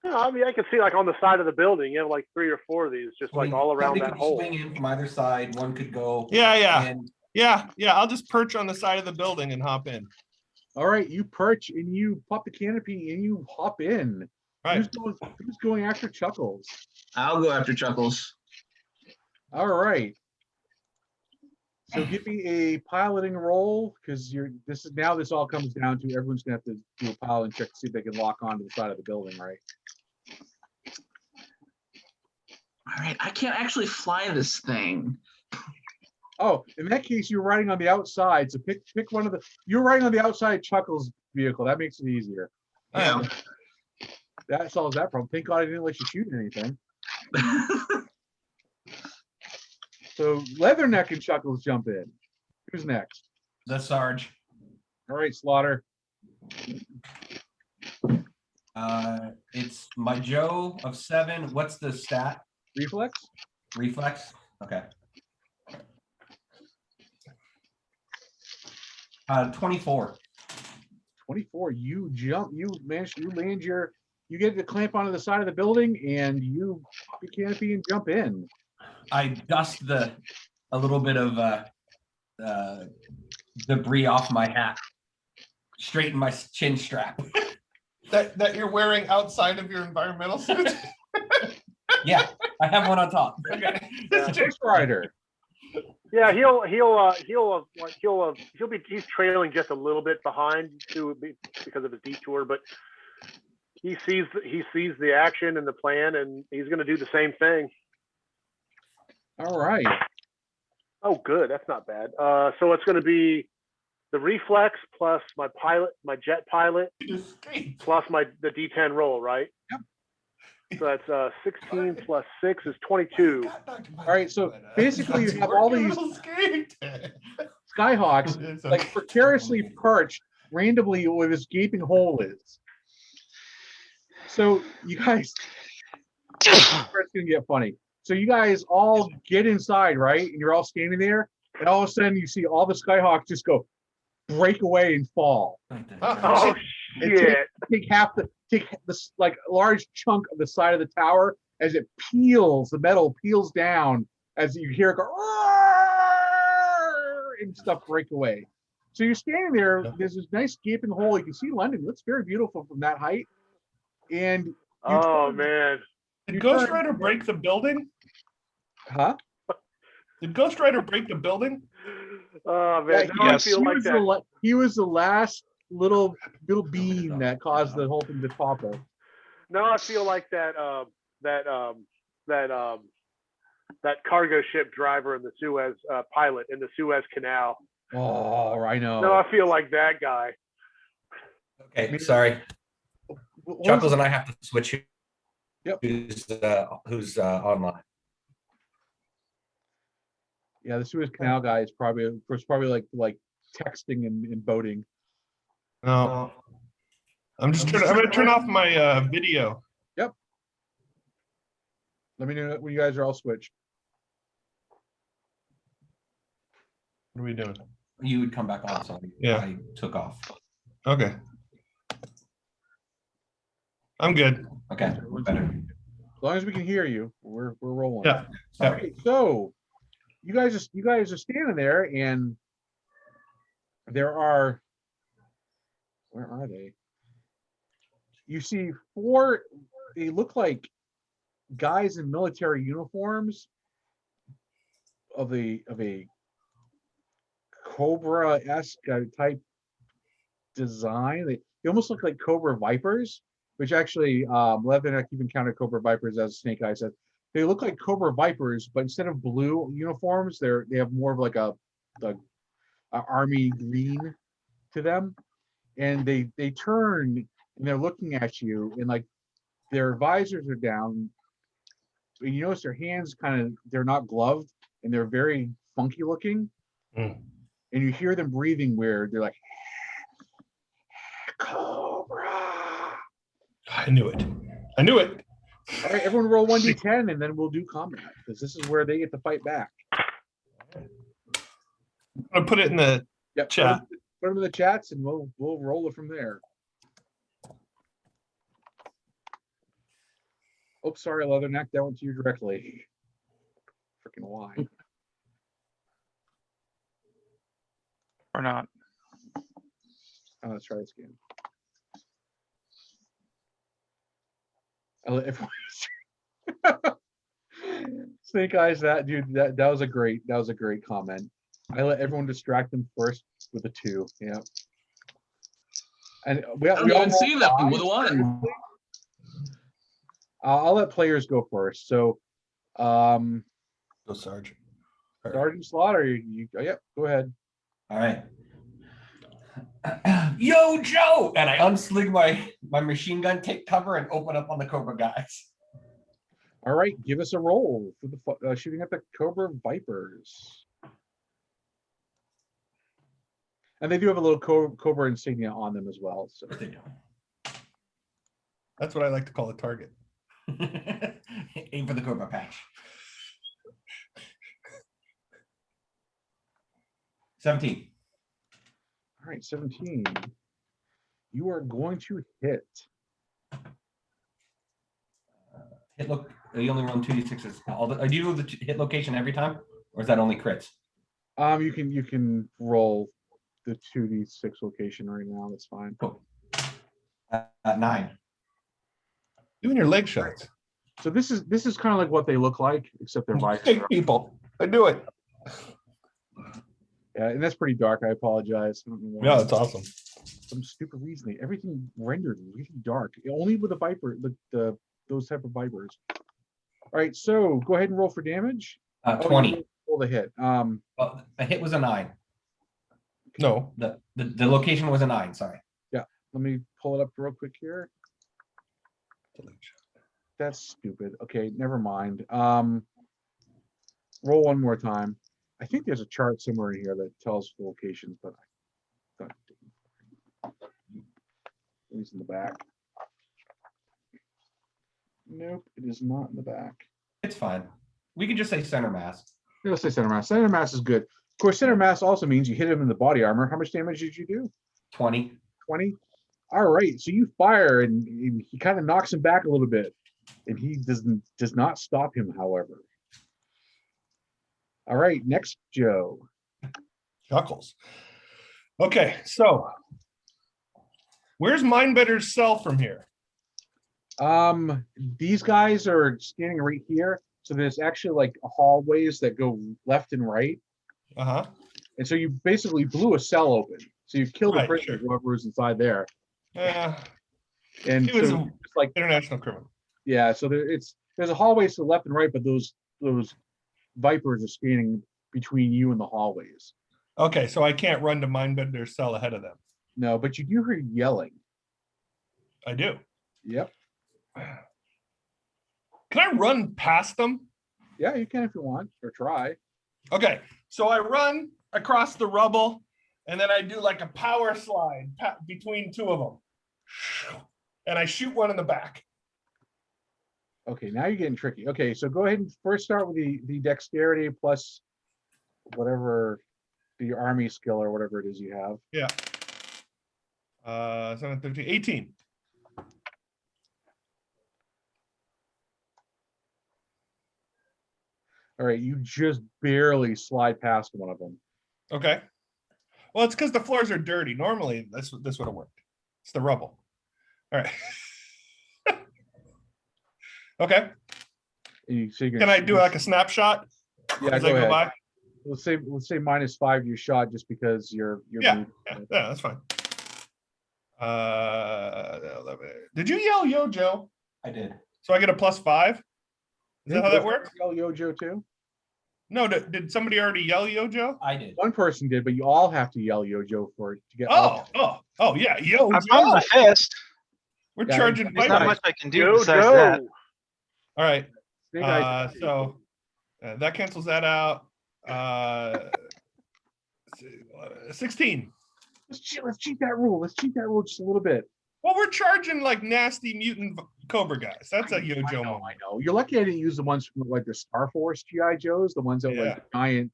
No, I mean, I can see like on the side of the building, you have like 3 or 4 of these, just I like mean, all around somebody that could hole. swing in from either side. One could go. Yeah. And Yeah. I'll just perch on the side of the building and hop in. All right, you perch and you pop the canopy and you hop in. Right. Who's going after Chuckles? I'll go after Chuckles. All right. So give me a piloting roll, because this all comes down to everyone's gonna have to do a piloting check to see if they can lock onto the side of the building, right? All right, I can't actually fly this thing. Oh, in that case, you're riding on the outside. So pick one of you're riding on the outside Chuckles vehicle. That makes it easier. Yeah. That solves that problem. Thank God I didn't let you shoot anything. So Leatherneck and Chuckles jump in. Who's next? the Sarge. All right, Slaughter. It's my Joe of 7. What's the stat? Reflex? Reflex? Okay. 24. 24. You get to clamp onto the side of the building and you pop your canopy and jump in. I dust a little bit of debris off my hat, straighten my chin strap. That you're wearing outside of your environmental suit. Yeah, I have one on top. Okay. Ghost Rider. Yeah, he's trailing just a little bit behind because of his detour, but he sees the action and the plan, and he's going to do the same thing. All right. Oh, good. That's not bad. So it's going to be the reflex plus my jet pilot, plus the D10 roll, right? Yep. So that's 16 plus 6 is 22. All right, so basically you have all these Skyhawks like precariously perched randomly where this gaping hole is. So you guys, it's gonna get funny. So you guys all get inside, right? And you're all standing there, and all of a sudden you see all the Skyhawks just go break away and fall. Oh shit! Take this like large chunk of the side of the tower as it peels, the metal peels down as you hear it go and stuff break away. So you're standing there, there's this nice gaping hole. You can see London. It looks very beautiful from that height. And man. Did Ghost Rider break the building? Huh? Did Ghost Rider break the building? Oh man, Yeah, I feel like that. He was the last little beam that caused the whole thing to topple. Now I feel like that cargo ship driver and the Suez pilot in the Suez Canal. Oh, I know. No, I feel like that guy. Okay, sorry. Chuckles and I have to switch. Yep. Who's online? Yeah, the Suez Canal guy is probably like texting and boating. No. I'm gonna turn off my video. Yep. Let me know when you guys are all switched. What are we doing? You would come back on, so Yeah. I took off. Okay. I'm good. Okay, better. As long as we can hear you, we're rolling. Yeah. All right, so you guys are standing there, and there are, where are they? You see 4. They look like guys in military uniforms of a Cobra-esque type design. They almost look like Cobra Vipers, which actually Leatherneck even counted Cobra Vipers as Snake Eye said. They look like Cobra Vipers, but instead of blue uniforms, they have more of like a army green to them, and they turn and they're looking at you, and like their visors are down, and you notice their hands they're not gloved, and they're very funky looking, and you hear them breathing weird. They're like, Cobra. I knew it. All right, everyone roll 1d10, and then we'll do combat, because this is where they get to fight back. I'm gonna put it in the chat. Put them in the chats, and we'll roll it from there. Oh, sorry, Leatherneck. That went to you directly. Freaking why? Or not. Let's try this game. I'll let everyone Snake Eyes, that dude, that was a great comment. I let everyone distract them first with a 2. Yeah. And we I don't all even see them roll with one. I'll let players go first. So, Go, Sergeant. Sergeant Slaughter, yep, go ahead. All right. Yo, Joe! And I unsling my machine gun, take cover, and open up on the Cobra guys. All right, give us a roll for the shooting at the Cobra Vipers. And they do have a little Cobra insignia on them as well. So They do. That's what I like to call a target. Aim for the Cobra patch. 17. all right, 17. You are going to hit. Hit look. You only run 2d6s. Do you do the hit location every time, or is that only crits? You can roll the 2d6 location right now. That's fine. Cool. 9. Doing your leg shots. So this is kind of like what they look like, except they're vice. Take people. I do it. Yeah, and that's pretty dark. I apologize. I don't know why. Yeah, that's awesome. Some stupid reasoning. Everything rendered really dark. Only with the Viper, those type of Vipers. All right, so go ahead and roll for damage. 20. Roll the hit. Well, the hit was a 9. No. The location was a 9. Sorry. Let me pull it up real quick here. That's stupid. Okay, never mind. Roll one more time. I think there's a chart somewhere in here that tells the locations, but I thought it's in the back. Nope, it is not in the back. It's fine. We can just say center mass. Let's say center mass. Center mass is good. Of course, center mass also means you hit him in the body armor. How much damage did you do? 20. 20. All right, so you fire and he kind of knocks him back a little bit, and he does not stop him, however. All right, next Joe. Chuckles. Okay, so where's Mindbenders' cell from here? These guys are standing right here, so there's actually like hallways that go left and right. Uh-huh. And so you basically blew a cell open. So you've killed a Right, prisoner, sure. whoever was inside there. Yeah. And He was so it's like, international criminal. yeah, so there's a hallways to the left and right, but those Vipers are standing between you and the hallways. Okay, so I can't run to Mindbender's cell ahead of them. No, but you do hear yelling. I do. Yep. Can I run past them? Yeah, you can if you want, or try. Okay, so I run across the rubble, and then I do like a power slide between two of them. And I shoot one in the back. Okay, now you're getting tricky. Okay, so go ahead and first start with the dexterity plus whatever the army skill or whatever it is you have. Yeah. 7, 13, 18. All right, you just barely slide past one of them. Okay. Well, it's because the floors are dirty. Normally, this would have worked. It's the rubble. All right. Okay. So Can I do like a snapshot? Yeah, as go I go ahead. by? Let's say -5 your shot just because you're Yeah, that's fine. 11. Did you yell yo, Joe? I did. So I get a +5? Is that how that works? Yell yo, Joe too. No, did somebody already yell yo, Joe? I did. One person did, but you all have to yell yo, Joe for it to get. Oh, yeah, yo, I Joe. found my fist. We're Yeah, charging it's There's Viper. not much I can do Yo, besides that. Joe. All right. Snake Eyes. So that cancels that out. 16. Let's cheat that rule. Let's cheat that rule just a little bit. Well, we're charging like nasty mutant Cobra guys. That's a yo, Joe moment. I know. You're lucky I didn't use the ones from like the Star Force GI Joes, the ones that were like giant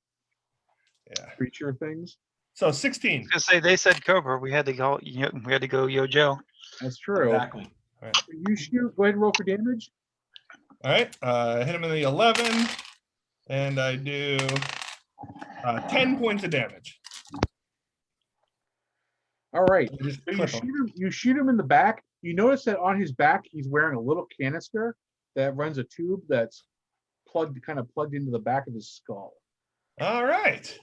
Yeah. creature things. So 16. I was gonna say they said Cobra. We had to go. We had to go Yo Joe. That's true. Exactly. You shoot. Go ahead and roll for damage. All right, hit him in the 11, and I do 10 points of damage. All right. You just So clip him. you shoot him in the back. You notice that on his back, he's wearing a little canister that runs a tube that's kind of plugged into the back of his skull. All right.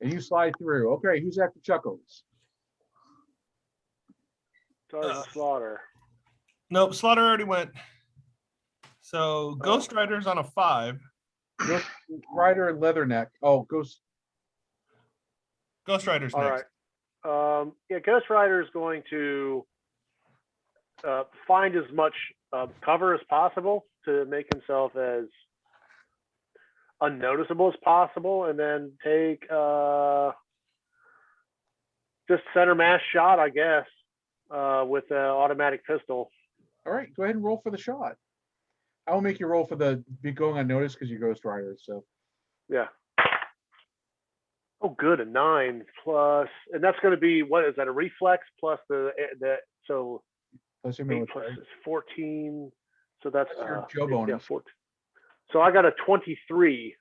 And you slide through. Okay, who's after Chuckles? Sergeant Slaughter. Nope, Slaughter already went. So Ghost Rider's on a 5. Ghost Rider and Leatherneck. Oh, Ghost Rider's All next. right. Yeah, Ghost Rider is going to find as much cover as possible to make himself as unnoticeable as possible, and then take just center mass shot, I guess, with an automatic pistol. All right, go ahead and roll for the shot. I will make you roll for the be going unnoticed because you're Ghost Rider. So Yeah. Oh, good, a 9 plus, and that's going to be, what is that? A reflex plus the so plus your 8 military. plus is 14. So that's Your Joe yeah, bonus. 14. So I got a 23.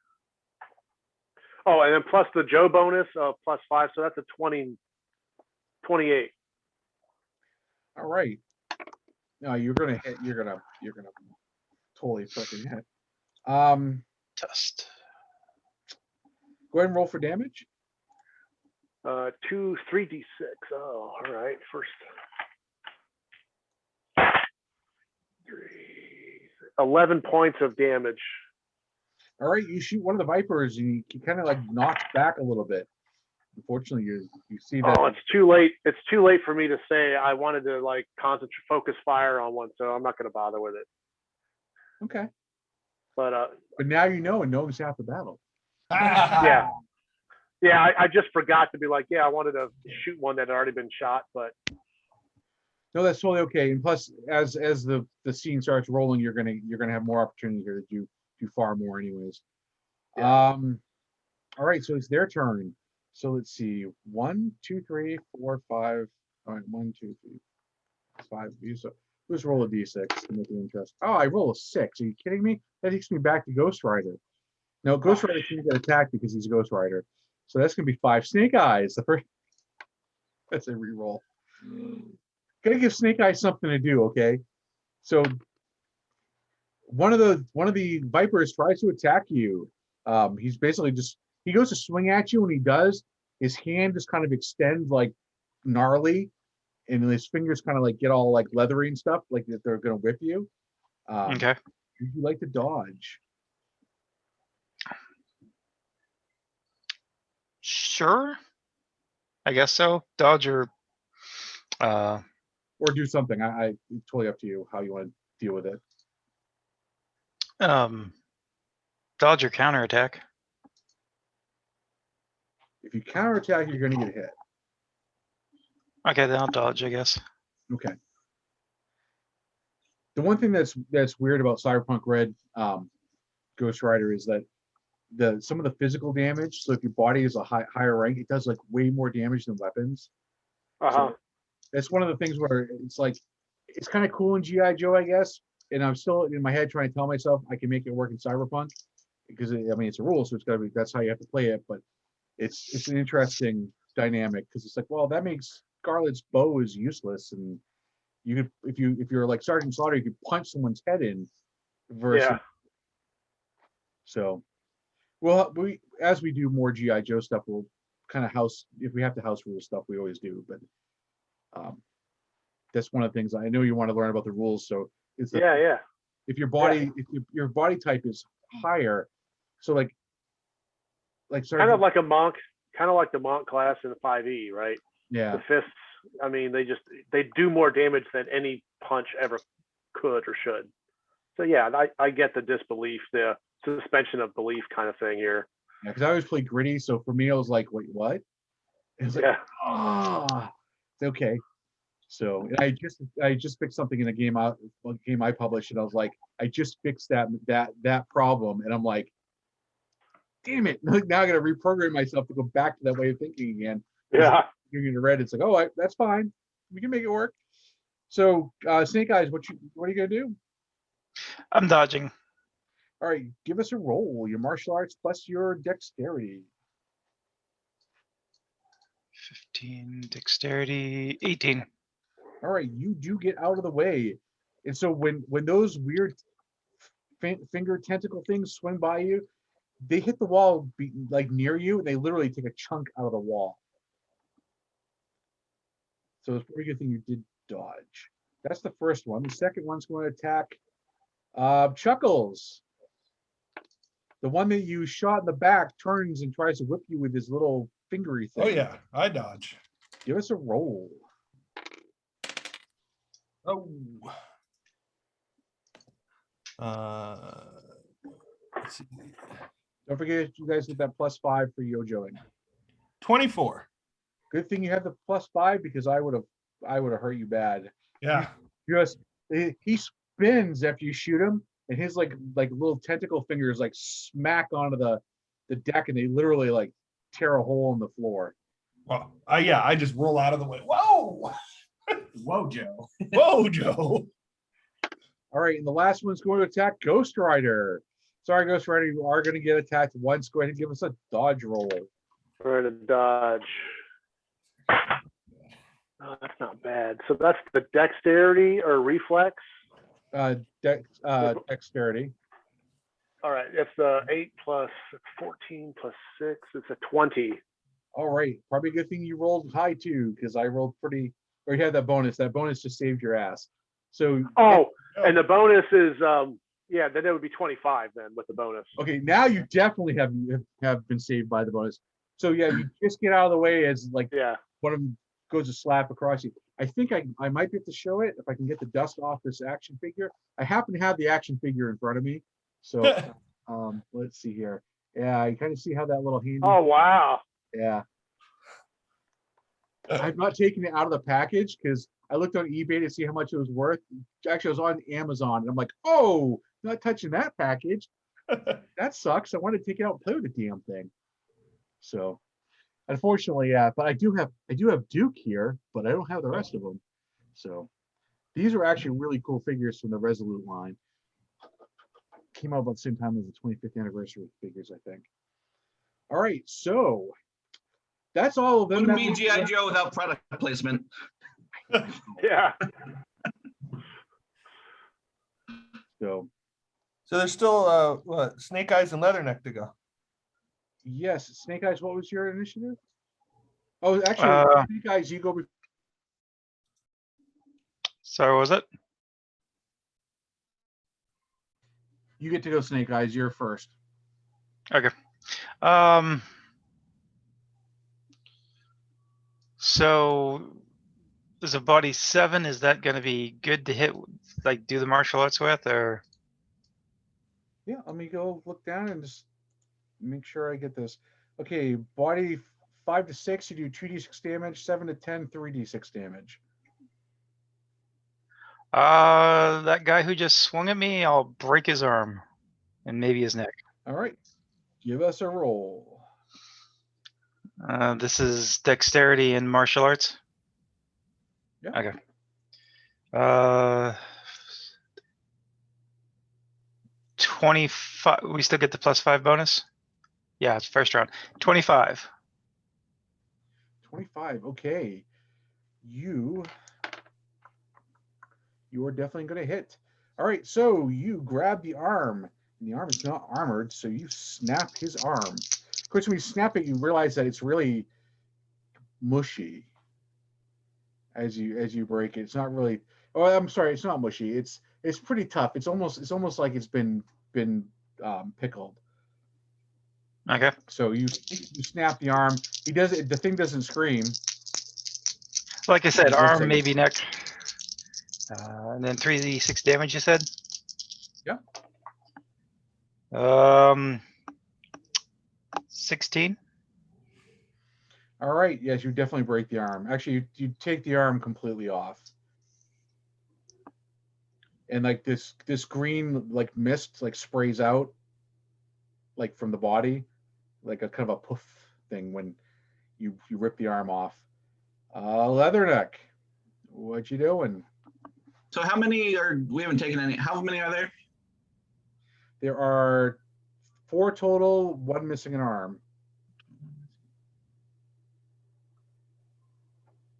Oh, and then plus the Joe bonus of plus 5, so that's a 28. All right. No, you're gonna hit. You're gonna totally fucking hit. Test. Go ahead and roll for damage. 2, 3d6. Oh, all right. First 11 points of damage. All right, you shoot one of the Vipers and you kind of like knocks back a little bit. Unfortunately, you see that. Oh, it's too late. It's too late for me to say I wanted to like concentrate, focus fire on one, so I'm not going to bother with it. Okay. But now you know, and knowing's half the battle. yeah, I just forgot to be like, yeah, I wanted to shoot one that had already been shot, but No, that's totally okay. And plus, as the scene starts rolling, you're gonna have more opportunity here to do far more, anyways. Yeah. All right, so it's their turn. So let's see, 1, 2, 3, 4, 5. All right, 1, 2, 3, 5. Let's roll a d6 to make it interesting. Oh, I roll a 6. Are you kidding me? That takes me back to Ghost Rider. No, Ghost Rider can't get attacked because he's a Ghost Rider. So that's gonna be 5 Snake Eyes. The first. That's a reroll. Gotta give Snake Eyes something to do, okay? So one of the Vipers tries to attack you. He's basically he goes to swing at you, and he does. His hand just kind of extends like gnarly, and his fingers kind of like get all like leathery and stuff, like that they're gonna whip you. Okay. Would you like to dodge? Sure. I guess so. Dodge or Or do something. I it's totally up to you how you want to deal with it. dodge or counterattack. If you counterattack, you're gonna get hit. Okay, then I'll dodge, I guess. Okay. The one thing that's weird about Cyberpunk Red Ghost Rider is that some of the physical damage. So if your body is a higher rank, it does like way more damage than weapons. So that's one of the things where it's like it's kind of cool in GI Joe, I guess. And I'm still in my head trying to tell myself I can make it work in Cyberpunk because it's a rule, so it's gotta be that's how you have to play it. But it's an interesting dynamic because it's like, well, that makes Scarlet's bow is useless, and you could if you're like Sergeant Slaughter, you could punch someone's head in. Versus, so, well, as we do more GI Joe stuff, we'll kind of if we have to house rule stuff, we always do. But that's one of the things I know you want to learn about the rules. So it's if your body if your body type is higher, so like kind of like a monk, kind of like the monk class in the 5e, right? Yeah. The fists, I mean, they do more damage than any punch ever could or should. So yeah, I get the disbelief, the suspension of belief kind of thing here. Yeah, because I always play gritty, so for me, I was like, wait, what? And it's like, it's okay. So and I just fixed something in a game I published, and I was like, I just fixed that problem, and I'm like, damn it! Now I got to reprogram myself to go back to that way of thinking again. Yeah. You're in red. It's like, oh, that's fine. We can make it work. So Snake Eyes, what are you gonna do? I'm dodging. All right, give us a roll. Your martial arts plus your dexterity. 15, dexterity, 18. All right, you do get out of the way. And so when those weird finger tentacle things swing by you, they hit the wall like near you, and they literally take a chunk out of the wall. So it's a pretty good thing you did dodge. That's the first one. The second one's going to attack Chuckles. The one that you shot in the back turns and tries to whip you with his little fingery thing. Oh yeah, I dodge. Give us a roll. Oh. Let's see. Don't forget you guys get that +5 for Yojoing. 24. Good thing you have the +5 because I would have hurt you bad. Yeah. He spins after you shoot him, and his like little tentacle fingers like smack onto the deck, and they literally like tear a hole in the floor. Well, yeah, I just roll out of the way. Whoa. Whoa, Joe. Whoa, Joe. All right, and the last one's going to attack Ghost Rider. Sorry, Ghost Rider, you are going to get attacked once. Go ahead and give us a dodge roll. We're gonna dodge. Oh, that's not bad. So that's the dexterity or reflex. Dexterity. All right, it's the 8 plus 14 plus 6. It's a 20. All right, probably a good thing you rolled high too, because I rolled pretty. Or you had that bonus. That bonus just saved your ass. So. Oh, and the bonus is yeah, then it would be 25 then with the bonus. Okay, now you definitely have been saved by the bonus. So yeah, you just get out of the way as like one of them goes to slap across you. I think I might be able to show it if I can get the dust off this action figure. I happen to have the action figure in front of me. So let's see here. Yeah, you kind of see how that little hand. Oh wow. Yeah. I've not taken it out of the package because I looked on eBay to see how much it was worth. Actually, I was on Amazon and I'm like, oh, not touching that package. That sucks. I want to take it out and play with the damn thing. So unfortunately, yeah, but I do have Duke here, but I don't have the rest of them. So these are actually really cool figures from the Resolute line. Came out about the same time as the 25th anniversary figures, I think. All right, so that's all of them. Wouldn't be G.I. Joe without product placement. Yeah. So there's still what, Snake Eyes and Leatherneck to go. Yes, Snake Eyes, what was your initiative? Oh, actually, Snake Eyes, you go before. Sorry, what was it? You get to go, Snake Eyes. You're first. Okay. So is a body 7, is that going to be good to hit, like do the martial arts with, or? Yeah, let me go look down and just make sure I get this. Okay, body 5 to 6, you do 2d6 damage, 7 to 10, 3d6 damage. That guy who just swung at me, I'll break his arm and maybe his neck. All right, give us a roll. This is dexterity and martial arts. Yeah. Okay. 25. We still get the +5 bonus. Yeah, it's first round. 25. 25. Okay, you are definitely going to hit. All right, so you grab the arm, and the arm is not armored, so you snap his arm. Of course, when you snap it, you realize that it's really mushy. As you break it, it's not really. Oh, I'm sorry, it's not mushy. It's pretty tough. It's almost like it's been pickled. Okay. So you snap the arm. He does it. The thing doesn't scream. Like I said, It looks arm, like maybe neck. And then 3d6 damage, you said? Yeah. 16. All right. Yes, you definitely break the arm. Actually, you take the arm completely off. And like this green like mist like sprays out like from the body, like a kind of a poof thing when you rip the arm off. Leatherneck, what you doing? So how many we haven't taken any, how many are there? There are 4 total, 1 missing an arm.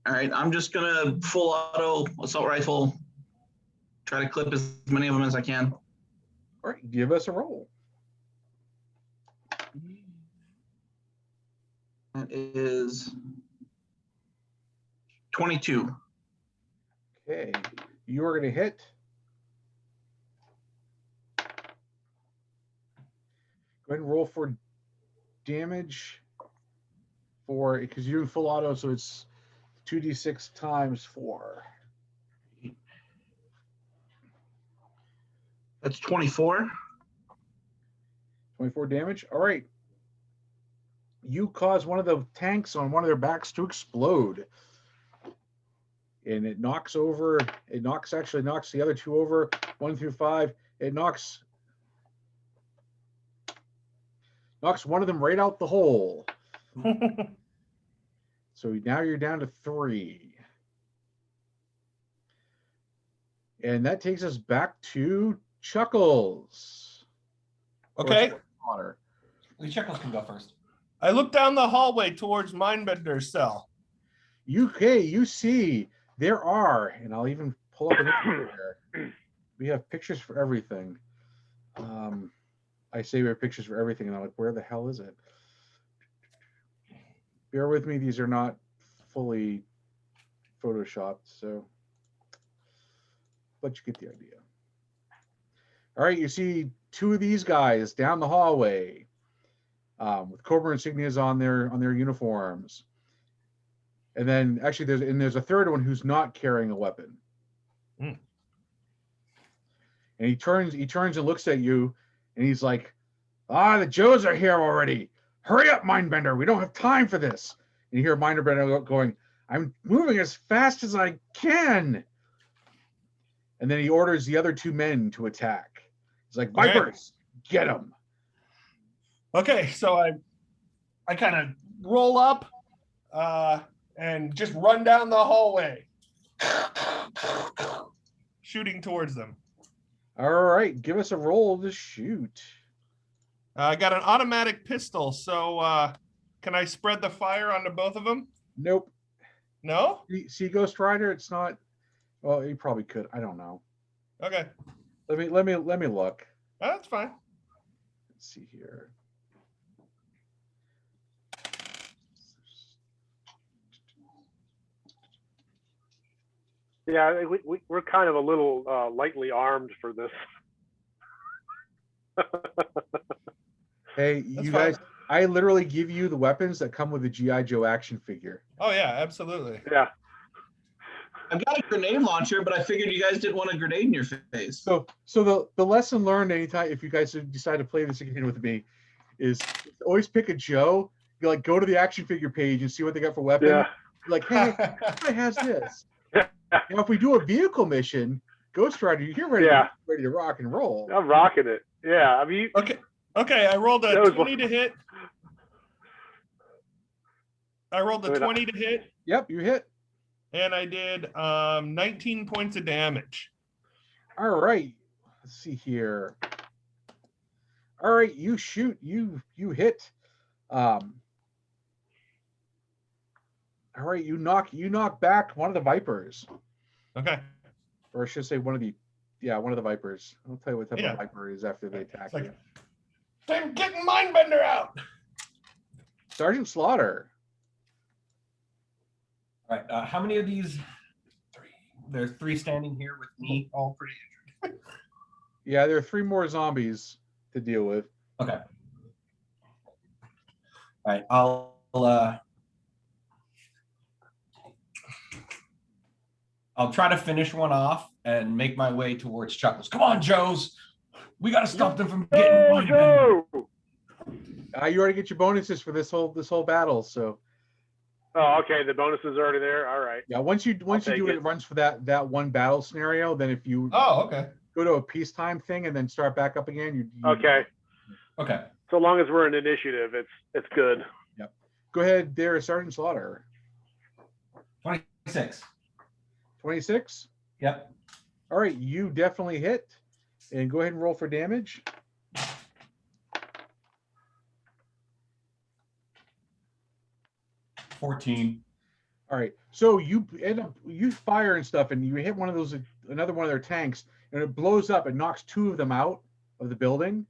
All right, I'm just gonna full auto assault rifle. Try to clip as many of them as I can. All right, give us a roll. That is 22. Okay, you are going to hit. Go ahead and roll for damage for, because you're in full auto, so it's 2d6 times 4. That's 24. 24 damage. All right. You cause one of the tanks on one of their backs to explode. And it knocks the other 2 over, 1 through 5. It knocks one of them right out the hole. So now you're down to 3. And that takes us back to Chuckles. Okay. Chuckles can go first. I look down the hallway towards Mindbender's cell. You see there are, and I'll even pull up an image there. We have pictures for everything. I say we have pictures for everything, and I'm like, where the hell is it? Bear with me, these are not fully photoshopped, so, but you get the idea. All right, you see 2 of these guys down the hallway with Cobra insignias on their uniforms. And then actually there's a third one who's not carrying a weapon. Mm. And he turns and looks at you and he's like, the Joes are here already. Hurry up, Mindbender. We don't have time for this. And you hear Mindbender going, I'm moving as fast as I can. And then he orders the other 2 men to attack. He's like, Vipers, get them. Okay, so I kind of roll up and just run down the hallway, shooting towards them. All right, give us a roll to shoot. I got an automatic pistol, so can I spread the fire onto both of them? Nope. No? See Ghost Rider? It's not. Well, you probably could. I don't know. Okay. Let me look. Oh, that's fine. Let's see here. Yeah, we're kind of a little lightly armed for this. Hey, That's you fine. guys, I literally give you the weapons that come with the G.I. Joe action figure. Oh, yeah, absolutely. Yeah. I've got a grenade launcher, but I figured you guys didn't want a grenade in your face. So the lesson learned anytime, if you guys decide to play this again with me, is always pick a Joe. You like go to the action figure page and see what they got for weapons. Yeah. Like, hey, guy has this. Now, if we do a vehicle mission, Ghost Rider, you're ready to rock and roll. I'm rocking it. Yeah, I mean, Okay, I rolled a That was 20 to hit. I rolled a 20 to hit, Yep, you hit. and I did 19 points of damage. All right. Let's see here. All right, you shoot. You hit. All right, you knock back one of the Vipers. Okay. Or I should say one of the Vipers. I'll tell you what type Yeah. of Viper is after they attack It's like, you. I'm getting Mindbender out. Sergeant Slaughter. All right. How many of these? 3. There's 3 standing here with me, all pretty injured. Yeah, there are 3 more zombies to deal with. Okay. All right. I'll try to finish one off and make my way towards Chuckles. Come on, Joes. We got to stop them from getting Mindbender. Joe! You already get your bonuses for this whole battle. So Oh, okay. The bonus is already there. All right. yeah, once you do take it, it. it runs for that one battle scenario. Then if you Oh, okay. go to a peacetime thing and then start back up again, you Okay. Okay. So long as we're in initiative, it's good. Go ahead there, Sergeant Slaughter. 26. 26. Yep. All right, you definitely hit. And go ahead and roll for damage. 14. All right. So you end up you fire and stuff, and you hit one of those another one of their tanks, and it blows up. It knocks 2 of them out of the building.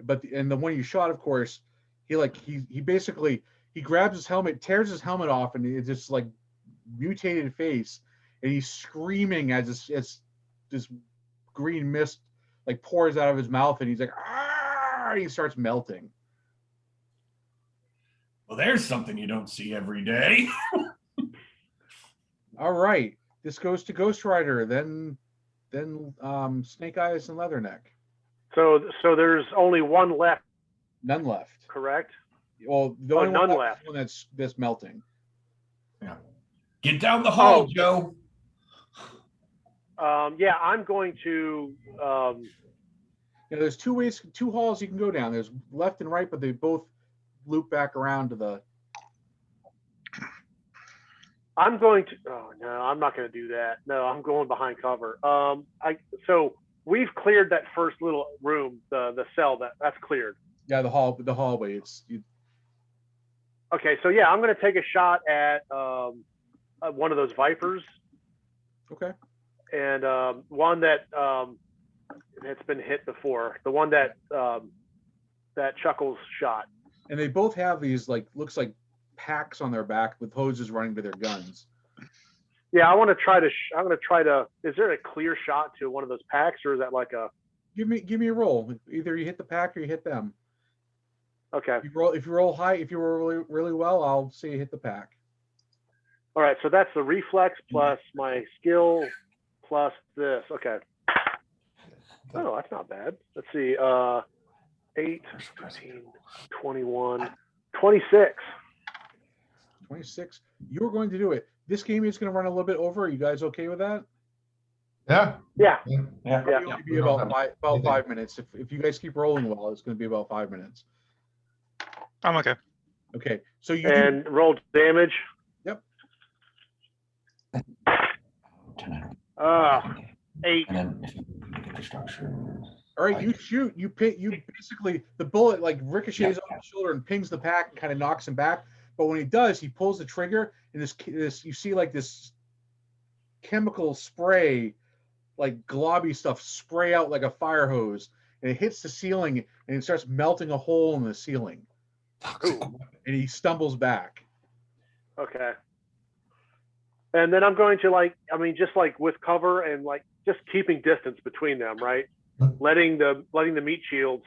But and the one you shot, of course, he basically he grabs his helmet, tears his helmet off, and it's just like mutated face, and he's screaming as this green mist like pours out of his mouth, and he's like, ah, and he starts melting. Well, there's something you don't see every day. All right, this goes to Ghost Rider, then Snake Eyes and Leatherneck. So there's only one left, None left. correct? Well, the only none one left. is the one that's melting. Yeah. Get down the hall, Oh. Joe. Yeah, I'm going to. There's 2 halls you can go down. There's left and right, but they both loop back around to the. I'm going to. Oh no, I'm not going to do that. No, I'm going behind cover. So we've cleared that first little room, the cell that's cleared. Yeah, the hallway. Okay, so yeah, I'm going to take a shot at one of those Vipers. Okay. And one that it's been hit before. The one that Chuckles shot. And they both have these looks like packs on their back with hoses running to their guns. Yeah, I want to try to. I'm going to try to. Is there a clear shot to one of those packs, or is that like a? Give me a roll. Either you hit the pack or you hit them. Okay. If you roll high, if you roll really, really well, I'll say you hit the pack. All right, so that's the reflex plus my skill plus this. Okay. Oh, that's not bad. Let's see. 8, 15, 21, 26. 26. You're going to do it. This game is going to run a little bit over. Are you guys okay with that? Yeah. Yeah. Yeah. It'll only be about 5 minutes. If you guys keep rolling well, it's going to be about 5 minutes. I'm okay. Okay. So you And roll damage. Yep. 8. And then if you look at the structure. all right, you shoot. You basically the bullet ricochets off the shoulder and pings the pack and kind of knocks him back. But when he does, he pulls the trigger and this you see this chemical spray, like globby stuff, spray out like a fire hose, and it hits the ceiling and it starts melting a hole in the ceiling. Ooh. And he stumbles back. Okay. And then I'm going to just with cover and just keeping distance between them, right? Letting the meat shields,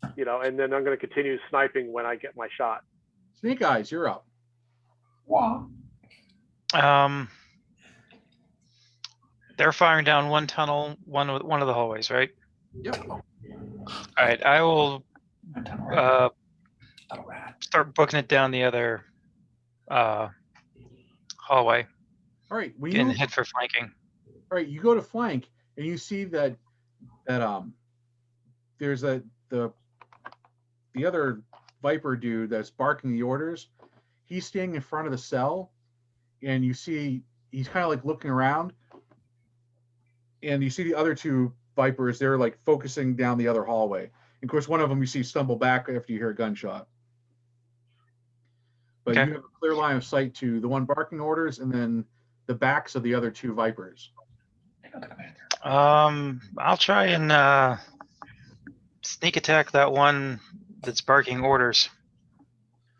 and then I'm going to continue sniping when I get my shot. Snake Eyes, you're up. Wow. They're firing down one tunnel, one of the hallways, right? Yep. All right, I will start booking it down the other hallway. All right. And head for flanking. All right, you go to flank and you see that there's the other Viper dude that's barking the orders. He's standing in front of the cell, and you see he's kind of looking around, and you see the other 2 Vipers. They're focusing down the other hallway. And of course, one of them you see stumble back after you hear a gunshot. But Okay. you have a clear line of sight to the one barking orders, and then the backs of the other 2 Vipers. I'll try and sneak attack that one that's barking orders.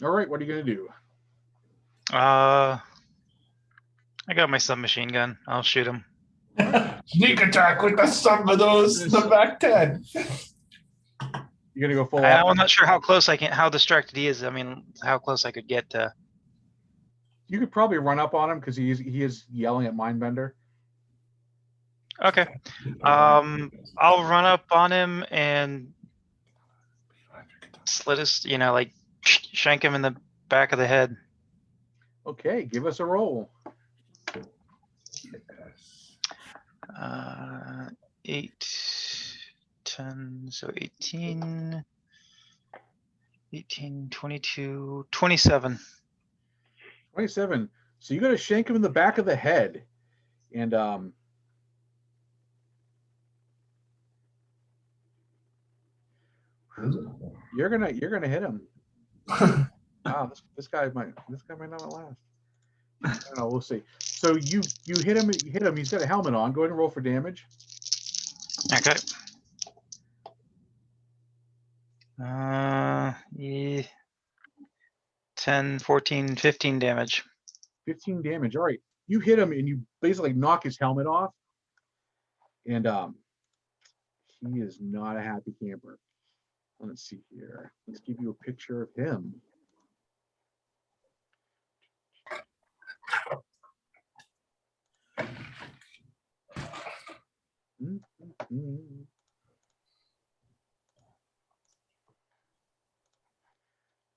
All right, what are you gonna do? I got my submachine gun. I'll shoot him. Sneak attack with the back 10. You're gonna go full I'm on? not sure how distracted he is. I mean, how close I could get to. You could probably run up on him because he is yelling at Mindbender. Okay. I'll run up on him and slit his, shank him in the back of the head. Okay, give us a roll. 8, 10, so 18, 22, 27. 27. So you got to shank him in the back of the head, and you're gonna hit him. Wow, this guy might not last. I don't know. We'll see. So you hit him. You hit him. He's got a helmet on. Go ahead and roll for damage. Okay. Yeah. 10, 14, 15 damage. 15 damage. All right. You hit him and you basically knock his helmet off. And he is not a happy camper. Let's see here. Let's give you a picture of him.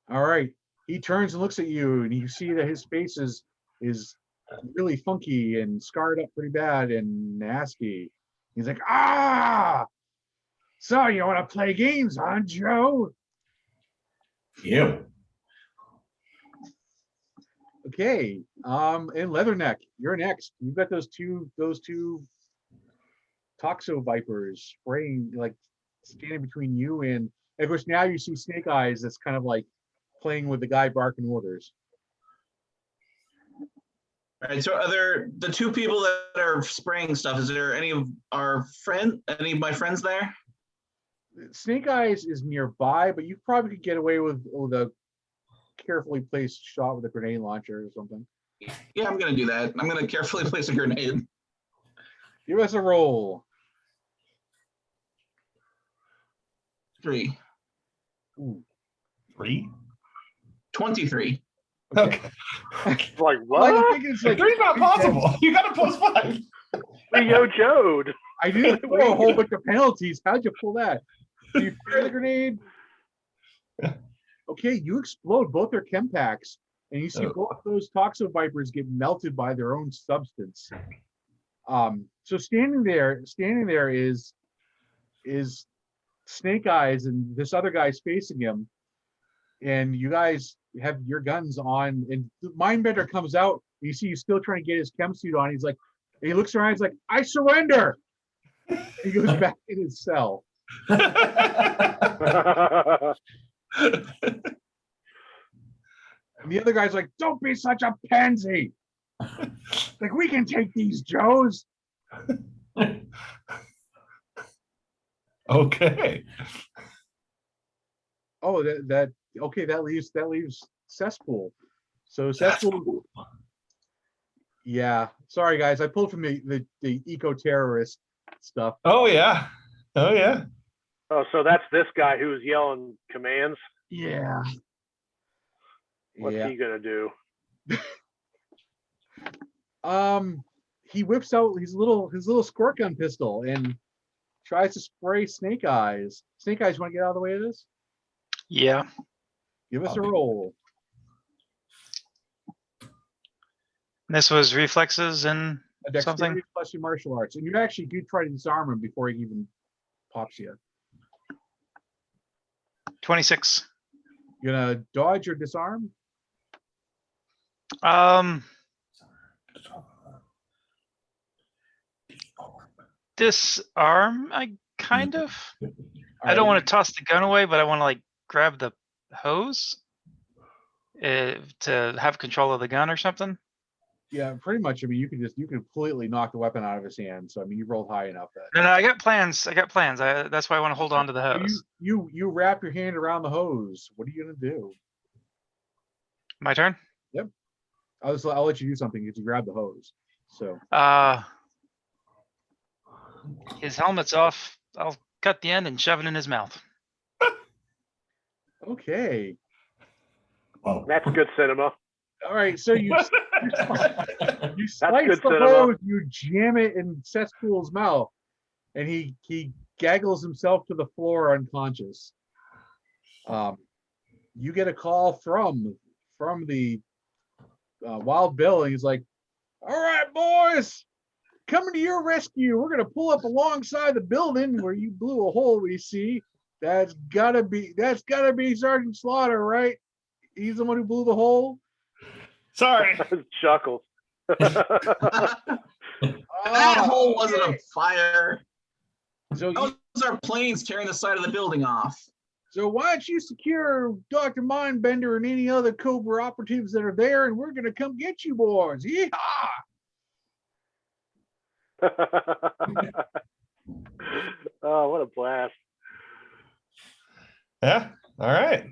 All right. He turns and looks at you, and you see that his face is really funky and scarred up pretty bad and nasty. He's like, ah! So you want to play games, huh, Joe? You. Okay. And Leatherneck, you're next. You've got those two Toxo Vipers spraying, like standing between you and of course now you see Snake Eyes that's kind of like playing with the guy barking orders. All right, so are there the two people that are spraying stuff? Is there any of my friends there? Snake Eyes is nearby, but you probably could get away with a carefully placed shot with a grenade launcher or something. Yeah, I'm gonna do that. I'm gonna carefully place a grenade. Give us a roll. 3. Ooh. 3? 23. Okay. Like what? Well, I'm thinking it's like, Three's not possible. You got to +5. Yo, Jode. I didn't throw a whole bunch of penalties. How'd you pull that? Do you fire the grenade? Okay, you explode both their chem packs, and you see both those Toxo Vipers get melted by their own substance. So standing there is Snake Eyes, and this other guy's facing him, and you guys have your guns on, and Mindbender comes out. You see he's still trying to get his chem suit on. He's like, he looks around. He's like, I surrender. He goes back in his cell. And the other guy's like, don't be such a pansy. Like, we can take these Joes. Okay. Oh, that leaves Cesspool. So Cesspool. Yeah. Sorry guys, I pulled from the eco-terrorist stuff. Oh yeah. Oh yeah. Oh, so that's this guy who's yelling commands. Yeah. What's he gonna do? He whips out his little squirt gun pistol and tries to spray Snake Eyes. Snake Eyes, you want to get out of the way of this? Yeah. Give us a roll. This was reflexes and A dexterity something. plus your martial arts, and you actually do try to disarm him before he even pops you. 26. You gonna dodge or disarm? Disarm, I kind of. I All don't right. want to toss the gun away, but I want to like grab the hose to have control of the gun or something. Yeah, pretty much. I mean, you can completely knock the weapon out of his hand. So I mean, you rolled high enough that. No, I got plans. That's why I want to hold on to the hose. You wrap your hand around the hose. What are you gonna do? My turn. I'll let you do something if you grab the hose. So His helmet's off. I'll cut the end and shove it in his mouth. okay. Well, That's good cinema. All right. So you slice good the cinema. hose, you jam it in Cesspool's mouth, and he gaggles himself to the floor unconscious. You get a call from the Wild Bill, and he's like, all right, boys, coming to your rescue. We're gonna pull up alongside the building where you blew a hole. We see that's gotta be Sergeant Slaughter, right? He's the one who blew the hole. Sorry. Chuckles. That hole wasn't a fire. So Those are planes tearing the side of the building off. So why don't you secure Dr. Mindbender and any other Cobra operatives that are there, and we're gonna come get you boys. Yeehaw! Oh, what a blast. Yeah. All right.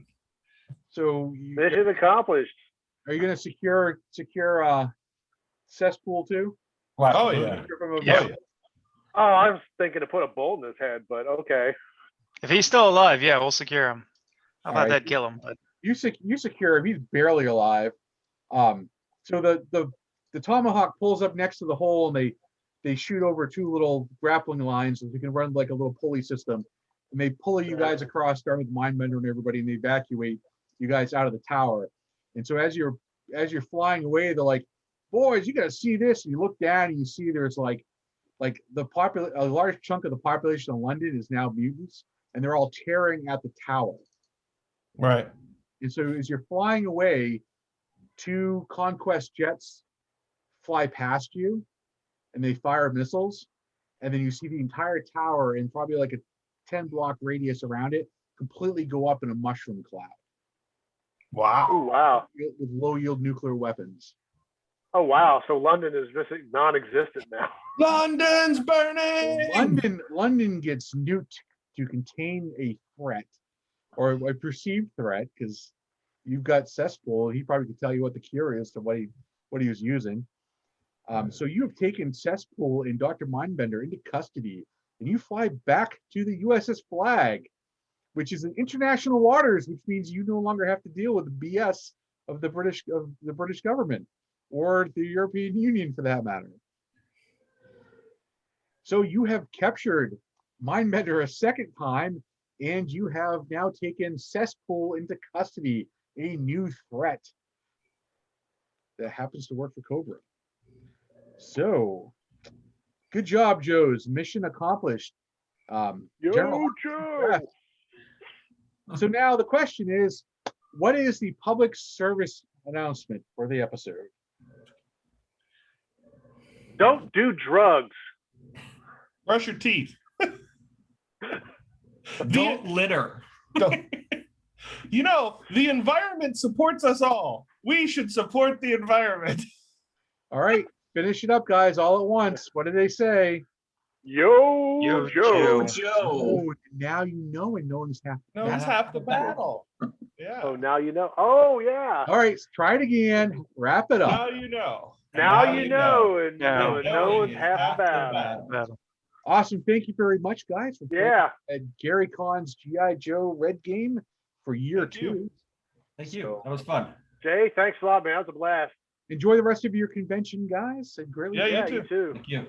So Mission accomplished. are you gonna secure cesspool too? Oh Absolutely. yeah. Secure from a Yeah. boat? Oh, I was thinking to put a bolt in his head, but okay. If he's still alive, yeah, we'll secure him. I thought Alright. that'd kill him, but You secure him. He's barely alive. So the tomahawk pulls up next to the hole, and they shoot over two little grappling lines, so you can run like a little pulley system, and they pull you guys across, starting with Mindbender and everybody, and they evacuate you guys out of the tower. And so as you're flying away, they're like, "Boys, you gotta see this." And you look down and you see there's like a large chunk of the population of London is now mutants, and they're all tearing at the tower. Right. And so as you're flying away, two conquest jets fly past you, and they fire missiles, and then you see the entire tower and probably like a 10-block radius around it completely go up in a mushroom cloud Wow. Oh, wow. with low-yield nuclear weapons. Oh, wow. So London is non-existent now. London's burning. London gets nuked to contain a threat, or a perceived threat, because you've got Cesspool. He probably could tell you what the cure is to what he was using. So you have taken Cesspool and Dr. Mindbender into custody, and you fly back to the USS Flag, which is in international waters, which means you no longer have to deal with the BS of the British government or the European Union, for that matter. So you have captured Mindbender a second time, and you have now taken Cesspool into custody, a new threat that happens to work for Cobra. So, good job, Joes. Mission accomplished. General, Joe. so now the question is, what is the public service announcement for the episode? Don't do drugs. Brush your teeth. Don't litter. You know, the environment supports us all. We should support the environment. All right, finish it up, guys, all at once. What did they say? Yo, Joe. Oh, now you know, and no one's half. No, it's half the battle. Yeah. Oh, now you know. Oh, yeah. All right, try it again. Wrap it Now up. you know. Now you know, and Now no one's half bad. battle. Awesome. Thank you very much, guys, for playing Yeah. at GaryCon's G.I. Joe Red Game for year Thank you. 2. Thank you. That was fun. Jay, thanks a lot, man. That was a blast. Enjoy the rest of your convention, guys. And greatly Yeah, Yeah, you you too. too. Thank you.